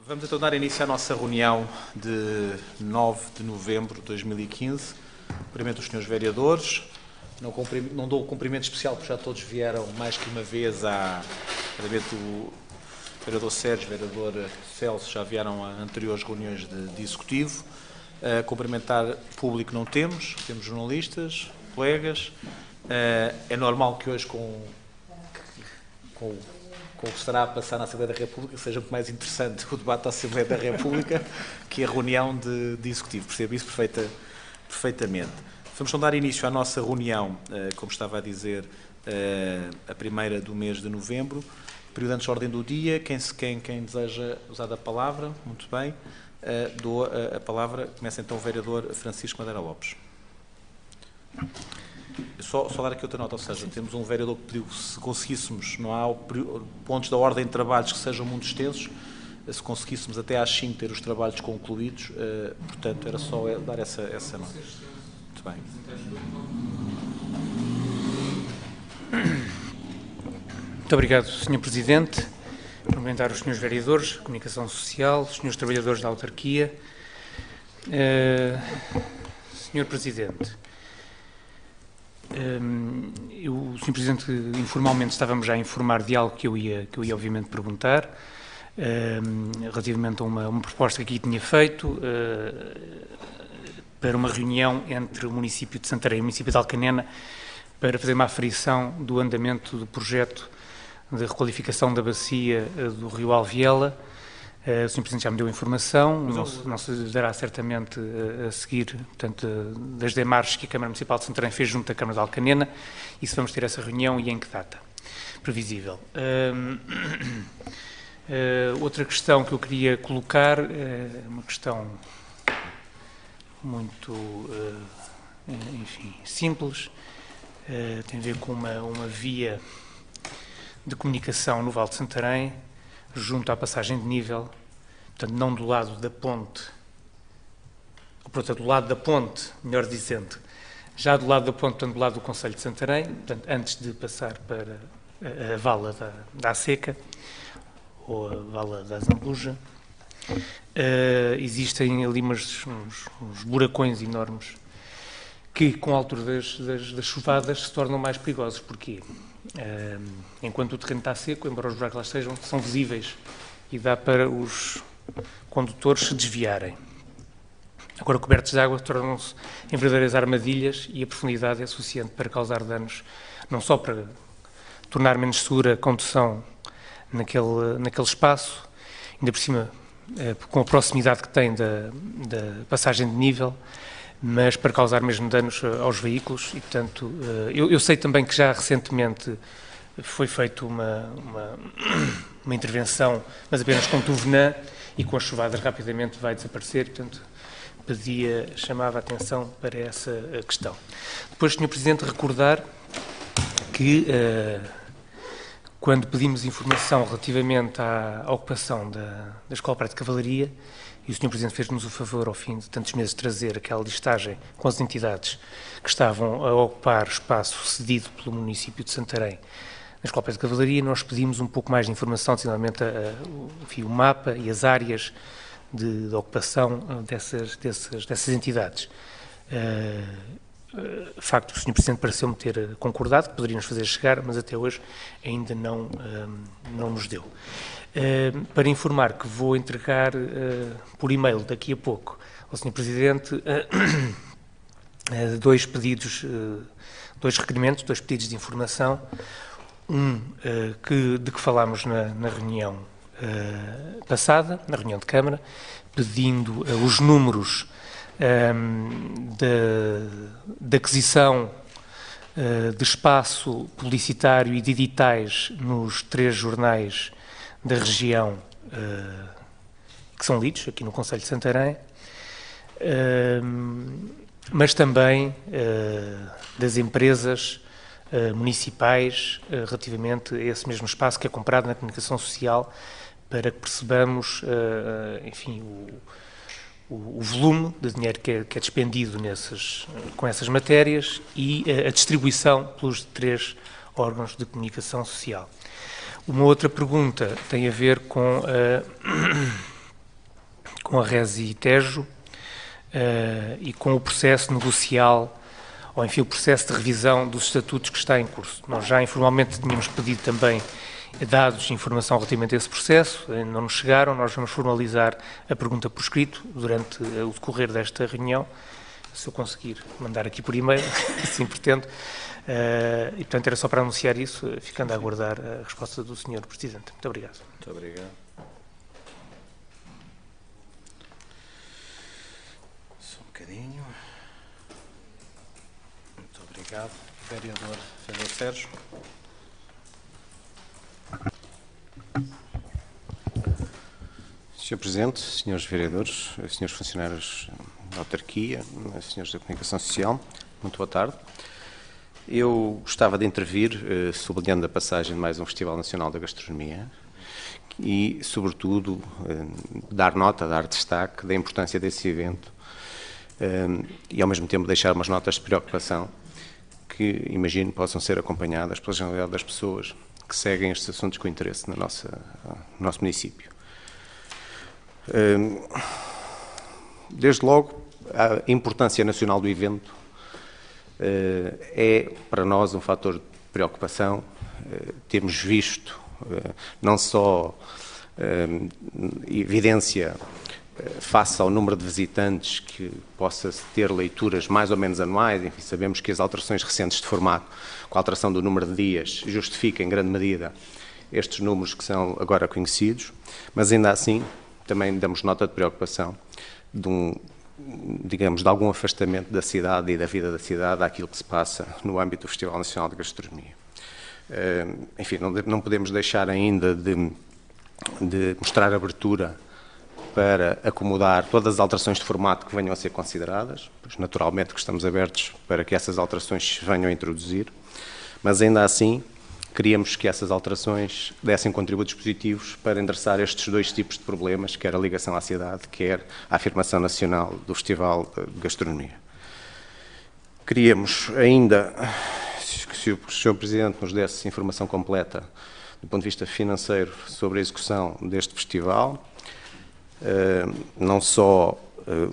Vamos então dar início à nossa reunião de 9 de novembro de 2015. Cumprimento os senhores vereadores. Não dou um cumprimento especial porque já todos vieram mais que uma vez Cumprimento o vereador Sérgio, vereador Celso, já vieram a anteriores reuniões de executivo. Cumprimentar público não temos jornalistas, colegas. É normal que hoje com o que estará a passar na Assembleia da República, seja muito mais interessante o debate da Assembleia da República que a reunião de Executivo. Percebo isso perfeitamente. Vamos então dar início à nossa reunião, como estava a dizer, a primeira do mês de novembro. Período antes da ordem do dia. Quem deseja usar a palavra? Muito bem. Dou a palavra. Começa então o vereador Francisco Madeira Lopes. Só dar aqui outra nota, ou seja, temos um vereador que pediu que se conseguíssemos, não há pontos da ordem de trabalhos que sejam muito extensos, se conseguíssemos até às 5 ter os trabalhos concluídos, portanto, era só dar essa nota. Muito bem. Muito obrigado, Sr. Presidente. Cumprimentar os Srs. Vereadores, Comunicação Social, os Srs. Trabalhadores da Autarquia. Sr. Presidente, o Sr. Presidente, informalmente, estávamos já a informar de algo que eu ia obviamente perguntar, relativamente a uma proposta que aqui tinha feito, para uma reunião entre o município de Santarém e o município de Alcanena, para fazer uma aferição do andamento do projeto de requalificação da bacia do Rio Alviela. O Sr. Presidente já me deu informação, não se dará certamente a seguir, portanto, das demarches que a Câmara Municipal de Santarém fez junto à Câmara de Alcanena, e se vamos ter essa reunião e em que data previsível. Outra questão que eu queria colocar, uma questão muito, enfim, simples, tem a ver com uma via de comunicação no Vale de Santarém, junto à passagem de nível, portanto, não do lado da ponte, portanto, do lado da ponte, melhor dizendo, já do lado da ponte, portanto, do lado do Concelho de Santarém, portanto, antes de passar para a vala da Seca, ou a vala da Zambuja, existem ali uns buracões enormes que, com a altura das chuvadas, se tornam mais perigosos. Porquê? Enquanto o terreno está seco, embora os buracos lá estejam, são visíveis e dá para os condutores se desviarem. Agora, cobertos de água, tornam-se em verdadeiras armadilhas e a profundidade é suficiente para causar danos, não só para tornar menos segura a condução naquele espaço, ainda por cima, com a proximidade que tem da passagem de nível, mas para causar mesmo danos aos veículos e, portanto, eu sei também que já recentemente foi feita uma intervenção, mas apenas com tuvenã, e com as chuvadas rapidamente vai desaparecer, portanto, chamava a atenção para essa questão. Depois, Sr. Presidente, recordar que, quando pedimos informação relativamente à ocupação da Escola Prática de Cavalaria, e o Sr. Presidente fez-nos o favor, ao fim de tantos meses, de trazer aquela listagem com as entidades que estavam a ocupar o espaço cedido pelo município de Santarém na Escola Prática de Cavalaria, nós pedimos um pouco mais de informação, sinceramente, o mapa e as áreas de ocupação dessas entidades. De facto, o Sr. Presidente pareceu-me ter concordado que poderíamos fazer chegar, mas até hoje ainda não nos deu. Para informar que vou entregar por e-mail daqui a pouco ao Sr. Presidente dois requerimentos, dois pedidos de informação, de que falámos na reunião passada, na reunião de Câmara, pedindo os números da aquisição de espaço publicitário e de editais nos 3 jornais da região que são lidos aqui no Concelho de Santarém, mas também das empresas municipais relativamente a esse mesmo espaço que é comprado na comunicação social, para que percebamos, enfim, o volume de dinheiro que é despendido com essas matérias e a distribuição pelos 3 órgãos de comunicação social. Uma outra pergunta tem a ver com com a Resi Tejo e com o processo negocial, ou enfim, o processo de revisão dos estatutos que está em curso. Nós já informalmente tínhamos pedido também dados de informação relativamente a esse processo, não nos chegaram, nós vamos formalizar a pergunta por escrito durante o decorrer desta reunião, se eu conseguir mandar aqui por e-mail, assim pretendo, e portanto era só para anunciar isso, ficando a aguardar a resposta do Sr. Presidente. Muito obrigado. Muito obrigado. Só um bocadinho. Muito obrigado. Vereador Sérgio. Sr. Presidente, Srs. Vereadores, Srs. Funcionários da Autarquia, Srs. da Comunicação Social, muito boa tarde. Eu gostava de intervir, sublinhando a passagem de mais um Festival Nacional da Gastronomia e, sobretudo, dar nota, dar destaque da importância desse evento e, ao mesmo tempo, deixar umas notas de preocupação que, imagino, possam ser acompanhadas pela generalidade das pessoas que seguem estes assuntos com interesse no nosso município. Desde logo, a importância nacional do evento é, para nós, um fator de preocupação. Temos visto não só evidência face ao número de visitantes que possa ter leituras mais ou menos anuais. Enfim, sabemos que as alterações recentes de formato, com a alteração do número de dias, justifica em grande medida estes números que são agora conhecidos, mas ainda assim também damos nota de preocupação de algum afastamento da cidade e da vida da cidade àquilo que se passa no âmbito do Festival Nacional de Gastronomia. Enfim, não podemos deixar ainda de mostrar abertura para acomodar todas as alterações de formato que venham a ser consideradas, pois naturalmente que estamos abertos para que essas alterações se venham a introduzir, mas ainda assim queríamos que essas alterações dessem contributos positivos para endereçar estes dois tipos de problemas, quer a ligação à cidade, quer a afirmação nacional do Festival de Gastronomia. Queríamos ainda, se o Sr. Presidente nos desse informação completa do ponto de vista financeiro sobre a execução deste festival, não só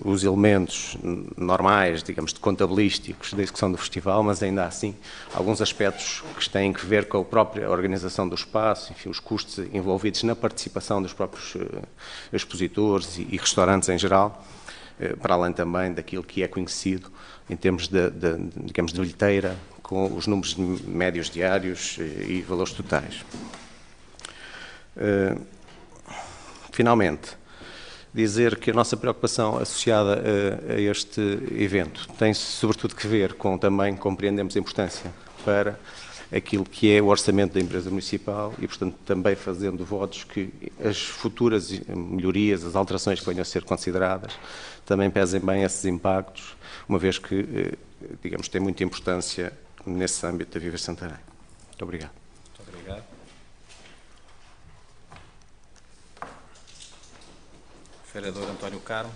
os elementos normais, digamos, de contabilísticos da execução do festival, mas ainda assim alguns aspectos que têm que ver com a própria organização do espaço, enfim, os custos envolvidos na participação dos próprios expositores e restaurantes em geral, para além também daquilo que é conhecido em termos digamos, de bilheteira, com os números médios diários e valores totais. Finalmente, dizer que a nossa preocupação associada a este evento tem sobretudo que ver com também compreendemos a importância para aquilo que é o orçamento da empresa municipal e, portanto, também fazendo votos que as futuras melhorias, as alterações que venham a ser consideradas, também pesem bem esses impactos, uma vez que, digamos, tem muita importância nesse âmbito da Viva Santarém. Muito obrigado. Muito obrigado. Vereador António Carmo.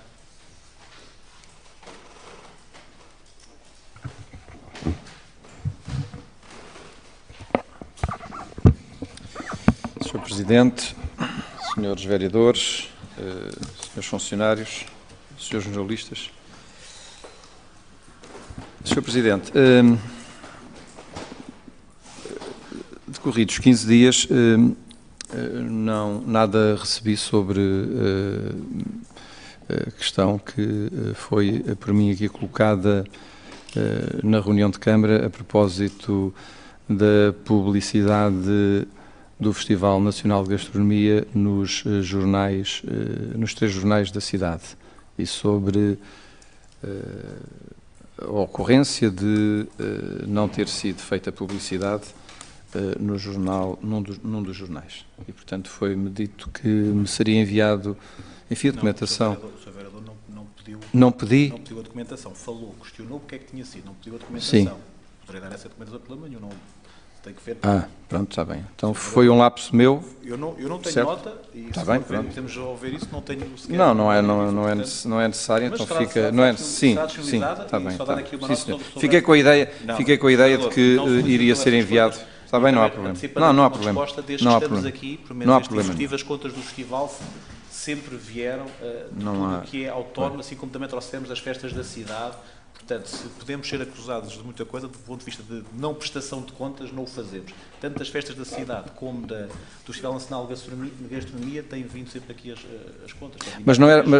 Sr. Presidente, Srs. Vereadores, Srs. Funcionários, Srs. Jornalistas. Sr. Presidente, decorridos 15 dias, nada recebi sobre a questão que foi por mim aqui colocada na reunião de Câmara a propósito da publicidade do Festival Nacional de Gastronomia nos jornais, nos 3 jornais da cidade e sobre a ocorrência de não ter sido feita publicidade no jornal, num dos jornais. E, portanto, foi-me dito que me seria enviado, enfim, a documentação. O Sr. Vereador não pediu. Não pedi? Não pediu a documentação. Falou, questionou o que é que tinha sido. Não pediu a documentação. Sim. Poderei dar essa documentação pelo meio, não tem que ver. Pronto, está bem. Então foi um lapso meu. Eu não tenho certo? nota e Está se bem, for pronto. temos a ouvir isso, não tenho sequer. Não é necessário, Mas então será- fica. será Não é, disponibilizada sim, está e bem. só dar aqui uma Sim, nota senhor. sobre- Fiquei com a ideia, Não, fiquei com a ideia de que não solicitou iria essas ser enviado. coisas. Está bem, não há Também problema. antecipando Não há uma problema. resposta desde Não há que estamos problema. aqui, pelo Não há menos este problema. executivo, as contas do festival sempre vieram de Não tudo há- o que é autónomo, assim como também trouxemos das festas da cidade. Portanto, se podemos ser acusados de muita coisa, do ponto de vista de não prestação de contas, não o fazemos. Tanto das festas da cidade como do Festival Nacional de Gastronomia têm vindo sempre aqui as contas. Portanto,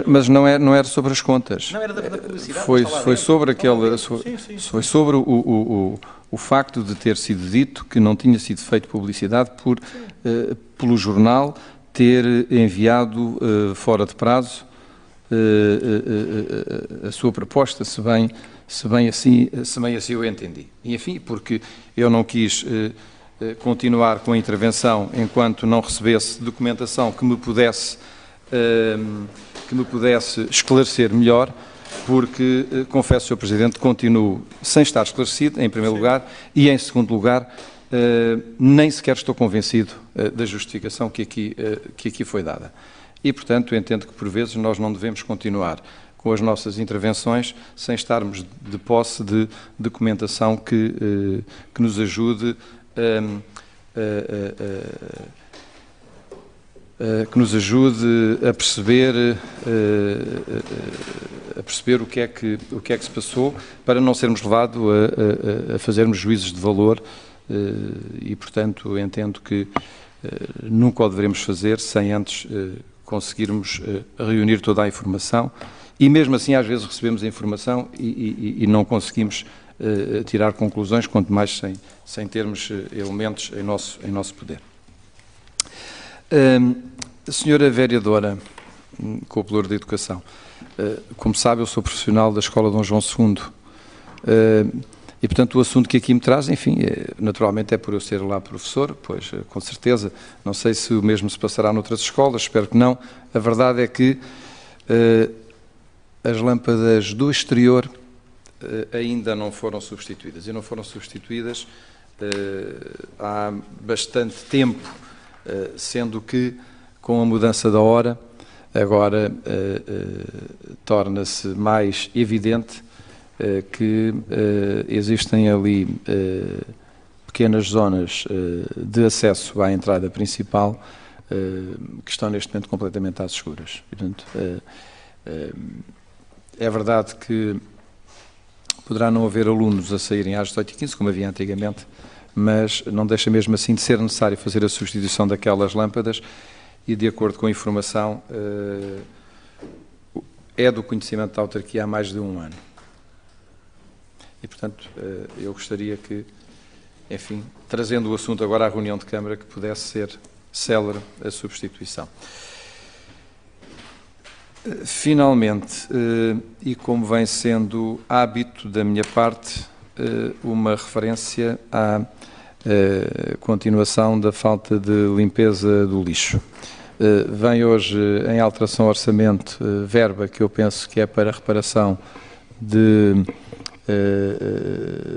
Mas não era sobre as contas. não era da publicidade, Foi mas está lá foi dentro. sobre Está lá aquele, dentro. Sim. foi sobre o facto de ter sido dito que não tinha sido feito publicidade pelo jornal ter enviado fora de prazo a sua proposta, se bem assim eu entendi. E, enfim, porque eu não quis continuar com a intervenção enquanto não recebesse documentação que me pudesse esclarecer melhor, porque, confesso, Sr. Presidente, continuo sem estar esclarecido, em primeiro lugar, e, em segundo lugar, nem sequer estou convencido da justificação que aqui foi dada. E, portanto, entendo que, por vezes, nós não devemos continuar com as nossas intervenções sem estarmos de posse de documentação que nos ajude a perceber o que é que se passou, para não sermos levados a fazermos juízos de valor e, portanto, entendo que nunca o devemos fazer sem antes conseguirmos reunir toda a informação, e mesmo assim às vezes recebemos a informação e não conseguimos tirar conclusões, quanto mais sem termos elementos em nosso poder. Senhora Vereadora, com o Pelouro da Educação, como sabe, eu sou profissional da Escola Dom João II, e, portanto, o assunto que aqui me traz, enfim, naturalmente é por eu ser lá professor, pois, com certeza, não sei se o mesmo se passará noutras escolas, espero que não. A verdade é que as lâmpadas do exterior ainda não foram substituídas, e não foram substituídas há bastante tempo, sendo que, com a mudança da hora, agora torna-se mais evidente que existem ali pequenas zonas de acesso à entrada principal que estão neste momento completamente às escuras. Portanto, é verdade que poderá não haver alunos a saírem às 18h15, como havia antigamente, mas não deixa mesmo assim de ser necessário fazer a substituição daquelas lâmpadas e, de acordo com a informação, é do conhecimento da autarquia há mais de um ano. E, portanto, eu gostaria que, enfim, trazendo o assunto agora à reunião de Câmara, que pudesse ser célere a substituição. Finalmente, e como vem sendo hábito da minha parte, uma referência à continuação da falta de limpeza do lixo. Vem hoje em alteração ao orçamento verba que eu penso que é para reparação de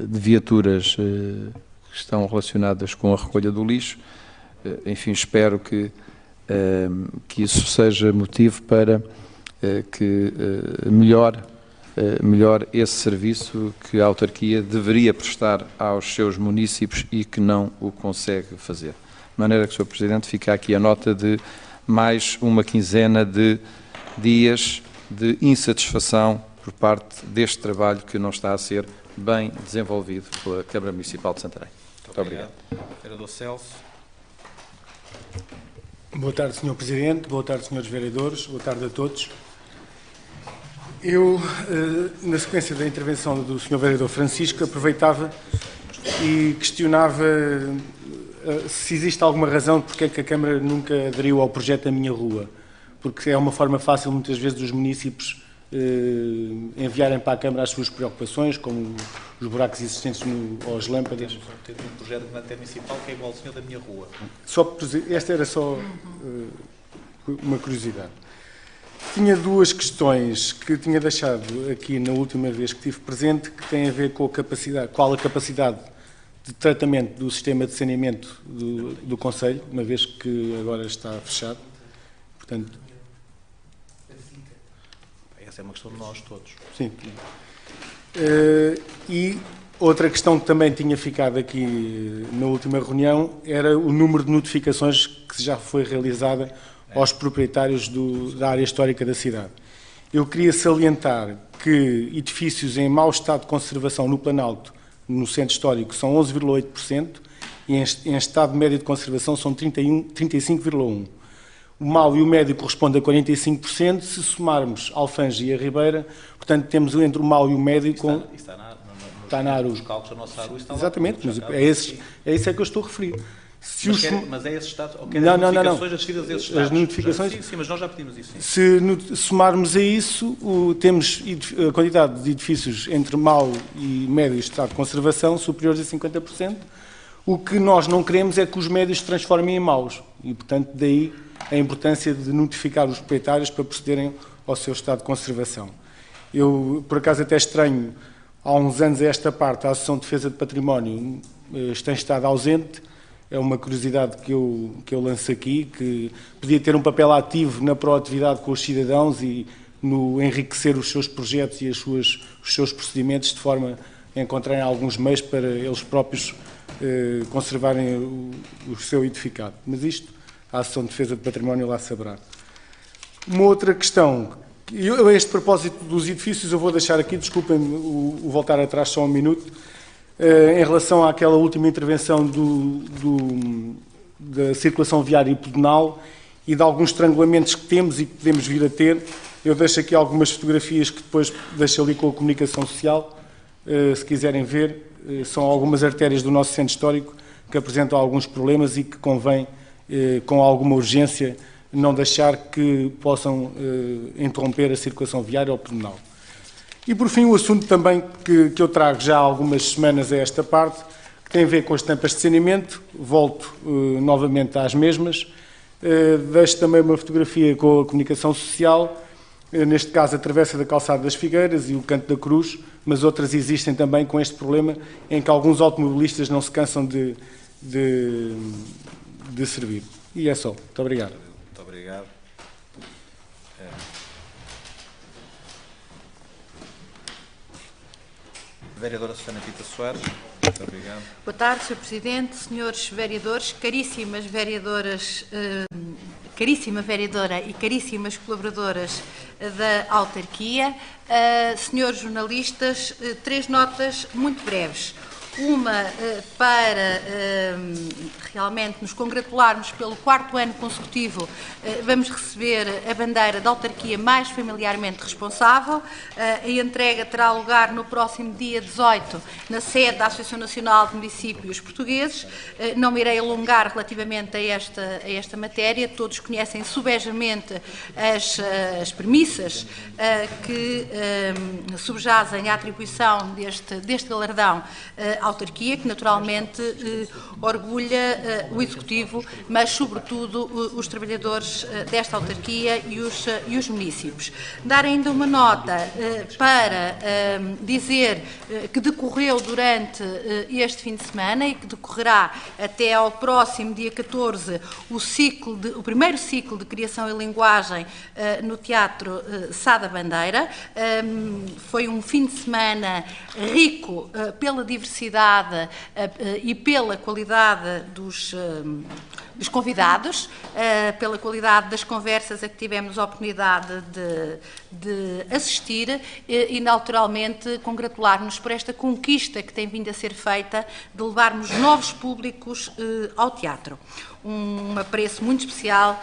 viaturas que estão relacionadas com a recolha do lixo. Enfim, espero que isso seja motivo para que melhore esse serviço que a autarquia deveria prestar aos seus munícipes e que não o consegue fazer. De maneira que, Sr. Presidente, fica aqui a nota de mais uma quinzena de dias de insatisfação por parte deste trabalho que não está a ser bem desenvolvido pela Câmara Municipal de Santarém. Muito obrigado. Vereador Celso. Boa tarde, Sr. Presidente. Boa tarde, Srs. Vereadores. Boa tarde a todos. Eu, na sequência da intervenção do Sr. Vereador Francisco, aproveitava e questionava se existe alguma razão de porque é que a Câmara nunca aderiu ao projeto da Minha Rua. Porque é uma forma fácil, muitas vezes, dos munícipes enviarem para a Câmara as suas preocupações, como os buracos existentes às lâmpadas. Temos um projeto de matéria municipal que é igual ao senhor da Minha Rua. Esta era só uma curiosidade. Tinha duas questões que tinha deixado aqui na última vez que estive presente, que têm a ver com a capacidade de tratamento do sistema de saneamento do Conselho, uma vez que agora está fechado. Portanto, essa é uma questão de nós todos. sim. E outra questão que também tinha ficado aqui na última reunião era o número de notificações que já foi realizada aos proprietários da área histórica da cidade. Eu queria salientar que edifícios em mau estado de conservação no Planalto, no centro histórico, são 11,8% e em estado médio de conservação são 35,1%. O mau e o médio correspondem a 45%, se somarmos Alfanje e a Ribeira, portanto temos entre o mau e o médio... Está na ARU. Os cálculos da nossa ARU estão exatamente, lá. Mas é isso que eu estou a referir. Mas é esse estado? Ou não, notificações devidas a esses estados? As notificações... Sim, mas nós já pedimos isso. Sim. Se somarmos a isso, temos a quantidade de edifícios entre mau e médio estado de conservação superiores a 50%. O que nós não queremos é que os médios se transformem em maus. E, portanto, daí a importância de notificar os proprietários para procederem ao seu estado de conservação. Eu, por acaso, até estranho, há uns anos a esta parte, a Associação de Defesa de Património tem estado ausente. É uma curiosidade que eu lanço aqui, que podia ter um papel ativo na proatividade com os cidadãos e no enriquecer os seus projetos e os seus procedimentos, de forma a encontrarem alguns meios para eles próprios conservarem o seu edificado. Mas isto, a Associação de Defesa de Património lá saberá. Uma outra questão, a este propósito dos edifícios, eu vou deixar aqui, desculpem o voltar atrás só um minuto, em relação àquela última intervenção da circulação viária e pedonal e de alguns estrangulamentos que temos e que podemos vir a ter. Eu deixo aqui algumas fotografias que depois deixo ali com a comunicação social, se quiserem ver. São algumas artérias do nosso centro histórico que apresentam alguns problemas e que convém, com alguma urgência, não deixar que possam interromper a circulação viária ou pedonal. E, por fim, o assunto também que eu trago já há algumas semanas a esta parte, que tem a ver com as tampas de saneamento. Volto novamente às mesmas. Deixo também uma fotografia com a comunicação social, neste caso a travessa da Calçada das Figueiras e o Canto da Cruz, mas outras existem também com este problema, em que alguns automobilistas não se cansam de servir. E é só. Muito obrigado. Muito obrigado. Vereadora Susana Pita Soares. Muito obrigado. Boa tarde, Sr. Presidente, senhores vereadores, caríssimas vereadoras, caríssima vereadora e caríssimas colaboradoras da autarquia, senhores jornalistas, 3 notas muito breves. Uma para realmente nos congratularmos pelo 4º ano consecutivo, vamos receber a bandeira da autarquia mais familiarmente responsável. A entrega terá lugar no próximo dia 18, na sede da Associação Nacional de Municípios Portugueses. Não me irei alongar relativamente a esta matéria, todos conhecem subejamente as premissas que subjazem à atribuição deste galardão autarquia, que naturalmente orgulha o Executivo, mas sobretudo os trabalhadores desta autarquia e os municípios. Dar ainda uma nota para dizer que decorreu durante este fim de semana e que decorrerá até ao próximo dia 14 o primeiro ciclo de criação e linguagem no Teatro Sá da Bandeira. Foi um fim de semana rico pela diversidade e pela qualidade dos convidados, pela qualidade das conversas a que tivemos a oportunidade de assistir e, naturalmente, congratular-nos por esta conquista que tem vindo a ser feita de levarmos novos públicos ao teatro. Um apreço muito especial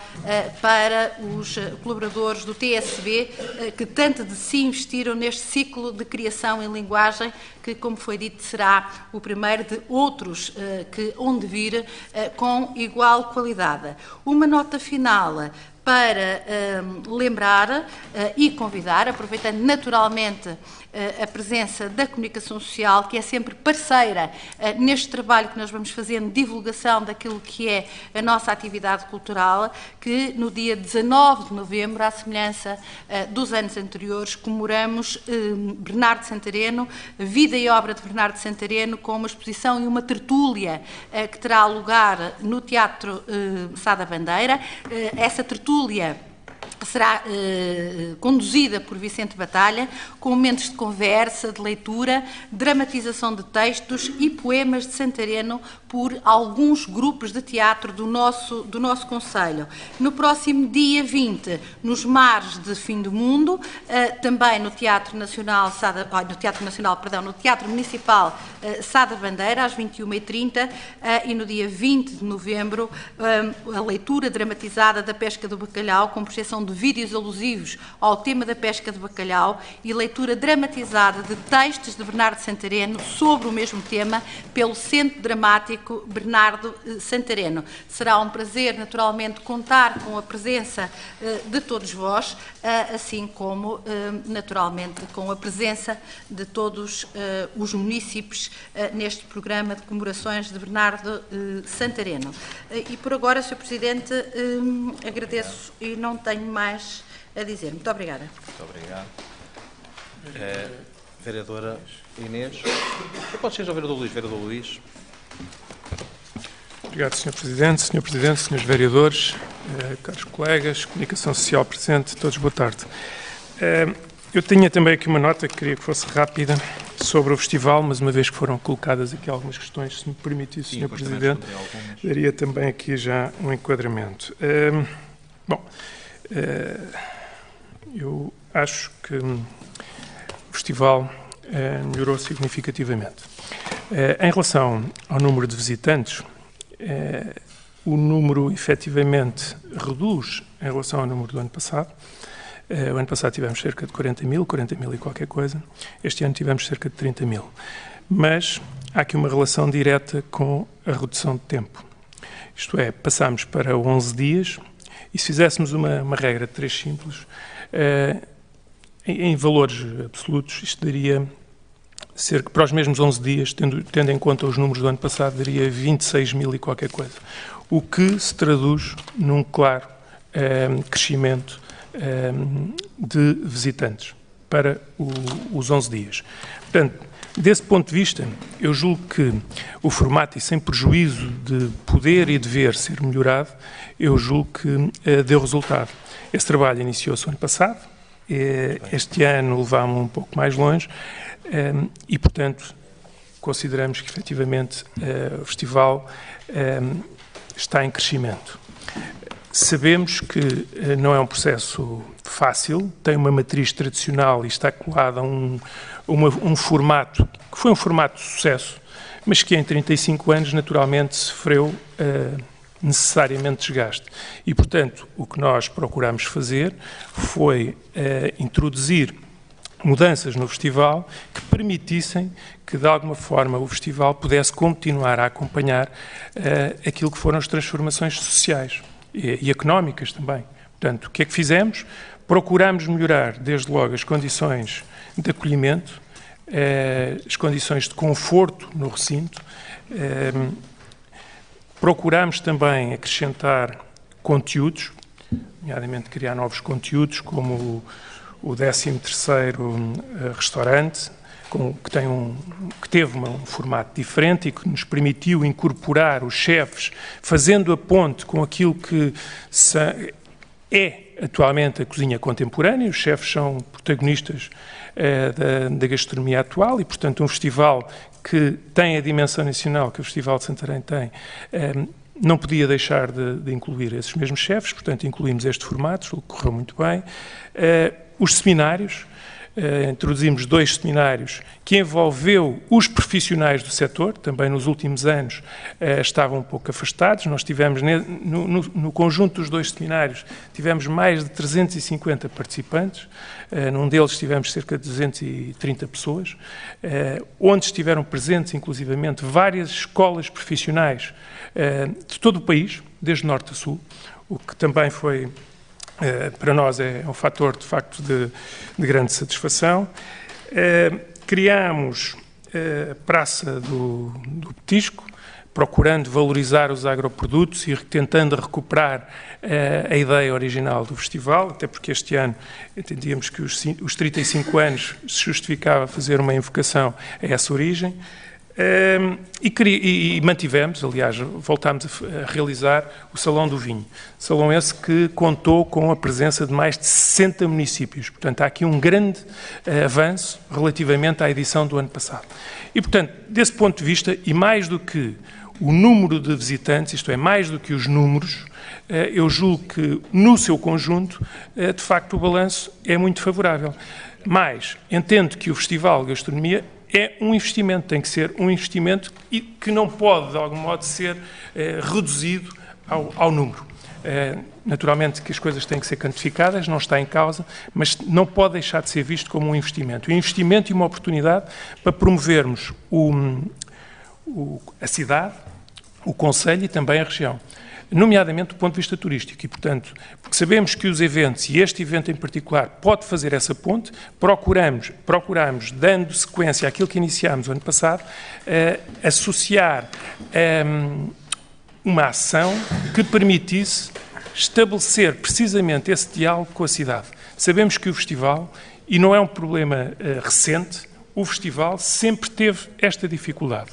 para os colaboradores do TSB que tanto de si investiram neste ciclo de criação em linguagem que, como foi dito, será o primeiro de outros que hão de vir com igual qualidade. Uma nota final para lembrar e convidar, aproveitando naturalmente a presença da comunicação social, que é sempre parceira neste trabalho que nós vamos fazendo de divulgação daquilo que é a nossa atividade cultural, que no dia 19 de novembro, à semelhança dos anos anteriores, comemoramos Bernardo Santareno, vida e obra de Bernardo Santareno, com uma exposição e uma tertúlia que terá lugar no Teatro Sá da Bandeira. Essa tertúlia que será conduzida por Vicente Batalha, com momentos de conversa, de leitura, dramatização de textos e poemas de Santareno por alguns grupos de teatro do nosso Conselho. No próximo dia 20, nos Mares de Fim do Mundo, também no Teatro Municipal Sá da Bandeira, às 21h30, e no dia 20 de novembro, a leitura dramatizada da pesca do bacalhau, com projeção de vídeos alusivos ao tema da pesca do bacalhau e leitura dramatizada de textos de Bernardo Santareno sobre o mesmo tema pelo Centro Dramático Bernardo Santareno. Será um prazer, naturalmente, contar com a presença de todos vós, assim como, naturalmente, com a presença de todos os munícipes neste programa de comemorações de Bernardo Santareno. E por agora, Sr. Presidente, agradeço e não tenho mais a dizer. Muito obrigada. Muito obrigado. Vereadora Inês. Pode ser o vereador Luís. Vereador Luís. Obrigado, Sr. Presidente. Sr. Presidente, Srs. Vereadores, caros colegas, Comunicação Social presente, todos boa tarde. Eu tinha também aqui uma nota que queria que fosse rápida sobre o festival, mas uma vez que foram colocadas aqui algumas questões, se me permitisse, Sr. Presidente, daria também aqui já um enquadramento. Eu acho que o festival melhorou significativamente. Em relação ao número de visitantes, o número efetivamente reduz em relação ao número do ano passado. O ano passado tivemos cerca de 40 mil e qualquer coisa. Este ano tivemos cerca de 30 mil. Mas há aqui uma relação direta com a redução de tempo. Isto é, passámos para 11 dias e se fizéssemos uma regra de 3 simples, em valores absolutos, isto daria cerca, para os mesmos 11 dias, tendo em conta os números do ano passado, daria 26 mil e qualquer coisa. O que se traduz num claro crescimento de visitantes para os 11 dias. Portanto, desse ponto de vista, eu julgo que o formato, e sem prejuízo de poder e dever ser melhorado, eu julgo que deu resultado. Esse trabalho iniciou-se o ano passado, este ano levámos um pouco mais longe e, portanto, consideramos que, efetivamente, o festival está em crescimento. Sabemos que não é um processo fácil, tem uma matriz tradicional e está colada a um formato, que foi um formato de sucesso, mas que em 35 anos naturalmente sofreu necessariamente desgaste. E, portanto, o que nós procuramos fazer foi introduzir mudanças no festival que permitissem que, de alguma forma, o festival pudesse continuar a acompanhar aquilo que foram as transformações sociais e económicas também. Portanto, o que é que fizemos? Procuramos melhorar, desde logo, as condições de acolhimento, as condições de conforto no recinto. Procuramos também acrescentar conteúdos, nomeadamente criar novos conteúdos, como o 13º restaurante, que teve um formato diferente e que nos permitiu incorporar os chefes, fazendo a ponte com aquilo que é atualmente a cozinha contemporânea. Os chefes são protagonistas da gastronomia atual e, portanto, um festival que tem a dimensão nacional que o Festival de Santarém tem, não podia deixar de incluir esses mesmos chefes, portanto, incluímos este formato, o que correu muito bem. Os seminários, introduzimos 2 seminários que envolveu os profissionais do setor, também nos últimos anos estavam um pouco afastados. Nós tivemos, no conjunto dos 2 seminários, tivemos mais de 350 participantes, num deles tivemos cerca de 230 pessoas, onde estiveram presentes, inclusivamente, várias escolas profissionais de todo o país, desde norte a sul, o que também foi... para nós é um fator, de facto, de grande satisfação. Criámos a Praça do Petisco, procurando valorizar os agroprodutos e tentando recuperar a ideia original do festival, até porque este ano entendíamos que os 35 anos se justificava fazer uma invocação a essa origem. E mantivemos, aliás, voltámos a realizar o Salão do Vinho. Salão esse que contou com a presença de mais de 60 municípios. Portanto, há aqui um grande avanço relativamente à edição do ano passado. E, portanto, desse ponto de vista, e mais do que o número de visitantes, isto é, mais do que os números, eu julgo que, no seu conjunto, de facto, o balanço é muito favorável. Mas entendo que o Festival de Gastronomia é um investimento, tem que ser um investimento e que não pode, de algum modo, ser reduzido ao número. Naturalmente que as coisas têm que ser quantificadas, não está em causa, mas não pode deixar de ser visto como um investimento. Um investimento e uma oportunidade para promovermos a cidade, o concelho e também a região, nomeadamente do ponto de vista turístico. E, portanto, porque sabemos que os eventos, e este evento em particular, pode fazer essa ponte, procuramos, dando sequência àquilo que iniciámos o ano passado, associar uma ação que permitisse estabelecer precisamente esse diálogo com a cidade. Sabemos que o festival, e não é um problema recente, o festival sempre teve esta dificuldade.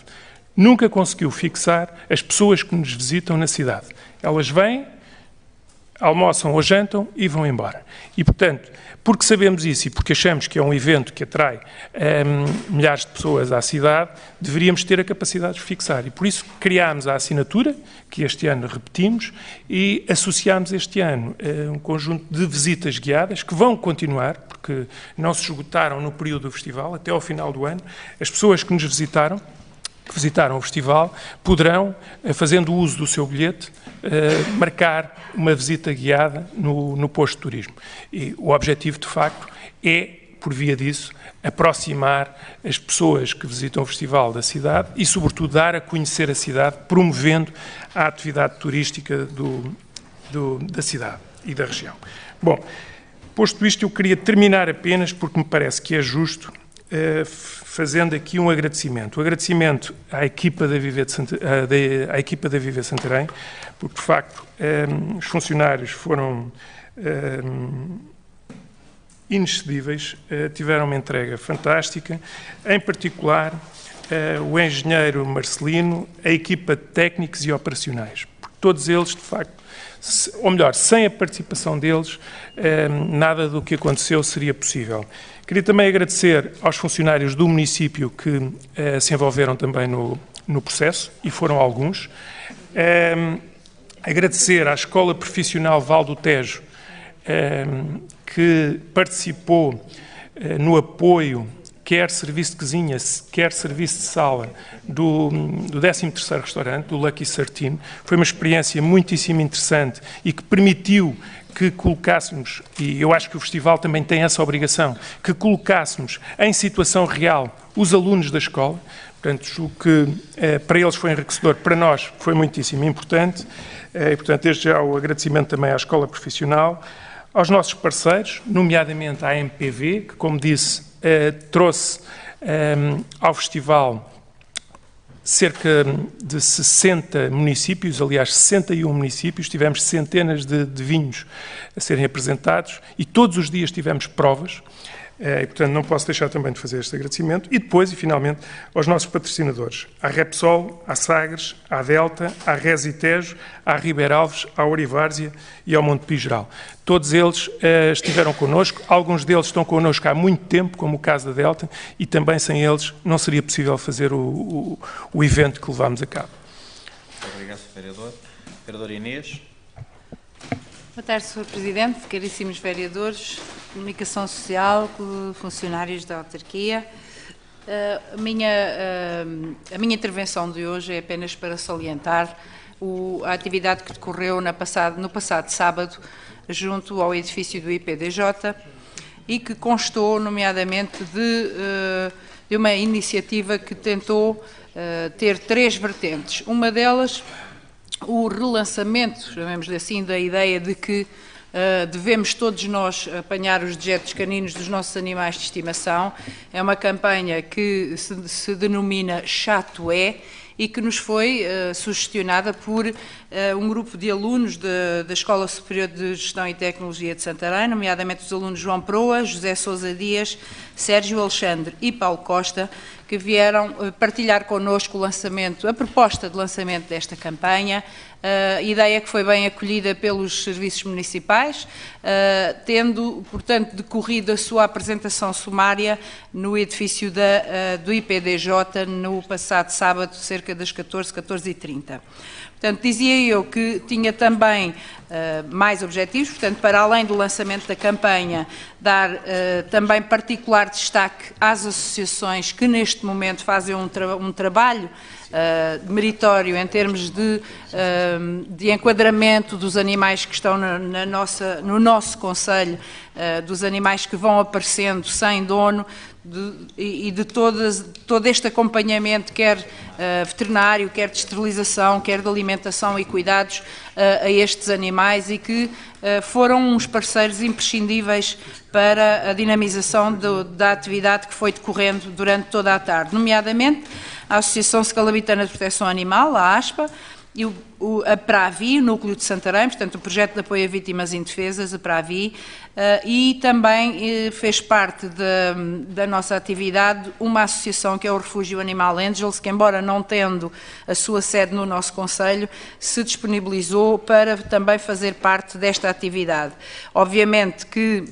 Nunca conseguiu fixar as pessoas que nos visitam na cidade. Elas vêm, almoçam ou jantam e vão embora. E, portanto, porque sabemos isso e porque achamos que é um evento que atrai milhares de pessoas à cidade, deveríamos ter a capacidade de fixar. E por isso criámos a assinatura, que este ano repetimos, e associámos este ano um conjunto de visitas guiadas que vão continuar, porque não se esgotaram no período do festival, até ao final do ano. As pessoas que nos visitaram o festival, poderão, fazendo uso do seu bilhete, marcar uma visita guiada no posto de turismo. E o objetivo, de facto, é, por via disso, aproximar as pessoas que visitam o festival da cidade e, sobretudo, dar a conhecer a cidade, promovendo a atividade turística da cidade e da região. Bom, posto isto, eu queria terminar apenas, porque me parece que é justo, fazendo aqui um agradecimento. Um agradecimento à equipa da Viver Santarém, porque, de facto, os funcionários foram inexcedíveis, tiveram uma entrega fantástica, em particular o engenheiro Marcelino, a equipa de técnicos e operacionais, porque todos eles, de facto, ou melhor, sem a participação deles, nada do que aconteceu seria possível. Queria também agradecer aos funcionários do município que se envolveram também no processo, e foram alguns. Agradecer à Escola Profissional Val do Tejo, que participou no apoio, quer serviço de cozinha, quer serviço de sala, do 13º restaurante, do Lucky 13. Foi uma experiência muitíssimo interessante e que permitiu que colocássemos, e eu acho que o festival também tem essa obrigação, que colocássemos em situação real os alunos da escola. Portanto, o que para eles foi enriquecedor, para nós foi muitíssimo importante. E, portanto, desde já o agradecimento também à Escola Profissional, aos nossos parceiros, nomeadamente à MPV, que, como disse, trouxe ao festival cerca de 60 municípios, aliás, 61 municípios, tivemos centenas de vinhos a serem apresentados e todos os dias tivemos provas. E, portanto, não posso deixar também de fazer este agradecimento. E depois, e finalmente, aos nossos patrocinadores, à Repsol, à Sagres, à Delta, à Resitejo, à Ribeiralves, à Orivárzea e ao Monte Geral. Todos eles estiveram connosco, alguns deles estão connosco há muito tempo, como o caso da Delta, e também sem eles não seria possível fazer o evento que levámos a cabo. Muito obrigado, vereador. Vereadora Inês. Boa tarde, Sr. Presidente, caríssimos vereadores, comunicação social, funcionários da autarquia. A minha intervenção de hoje é apenas para salientar a atividade que decorreu no passado sábado junto ao edifício do IPDJ e que constou, nomeadamente, de uma iniciativa que tentou ter três vertentes. Uma delas, o relançamento, chamemos-lhe assim, da ideia de que devemos todos nós apanhar os dejetos caninos dos nossos animais de estimação. É uma campanha que se denomina Chato É e que nos foi sugestionada por um grupo de alunos da Escola Superior de Gestão e Tecnologia de Santarém, nomeadamente os alunos João Proa, José Sousa Dias, Sérgio Alexandre e Paulo Costa, que vieram partilhar connosco a proposta de lançamento desta campanha, ideia que foi bem acolhida pelos serviços municipais, tendo, portanto, decorrido a sua apresentação sumária no edifício do IPDJ no passado sábado, cerca das 14h30. Portanto, dizia eu que tinha também mais objetivos, portanto, para além do lançamento da campanha, dar também particular destaque às associações que neste momento fazem um trabalho meritório em termos de enquadramento dos animais que estão no nosso concelho, dos animais que vão aparecendo sem dono, e de todo este acompanhamento, quer veterinário, quer de esterilização, quer de alimentação e cuidados a estes animais, e que foram uns parceiros imprescindíveis para a dinamização da atividade que foi decorrendo durante toda a tarde, nomeadamente a Associação Scalabitana de Proteção Animal, a ASPA, e a PRAVI, o Núcleo de Santarém, portanto o Projeto de Apoio a Vítimas Indefesas, a PRAVI, e também fez parte da nossa atividade uma associação que é o Refúgio Animal Angels, que embora não tendo a sua sede no nosso concelho, se disponibilizou para também fazer parte desta atividade. Obviamente que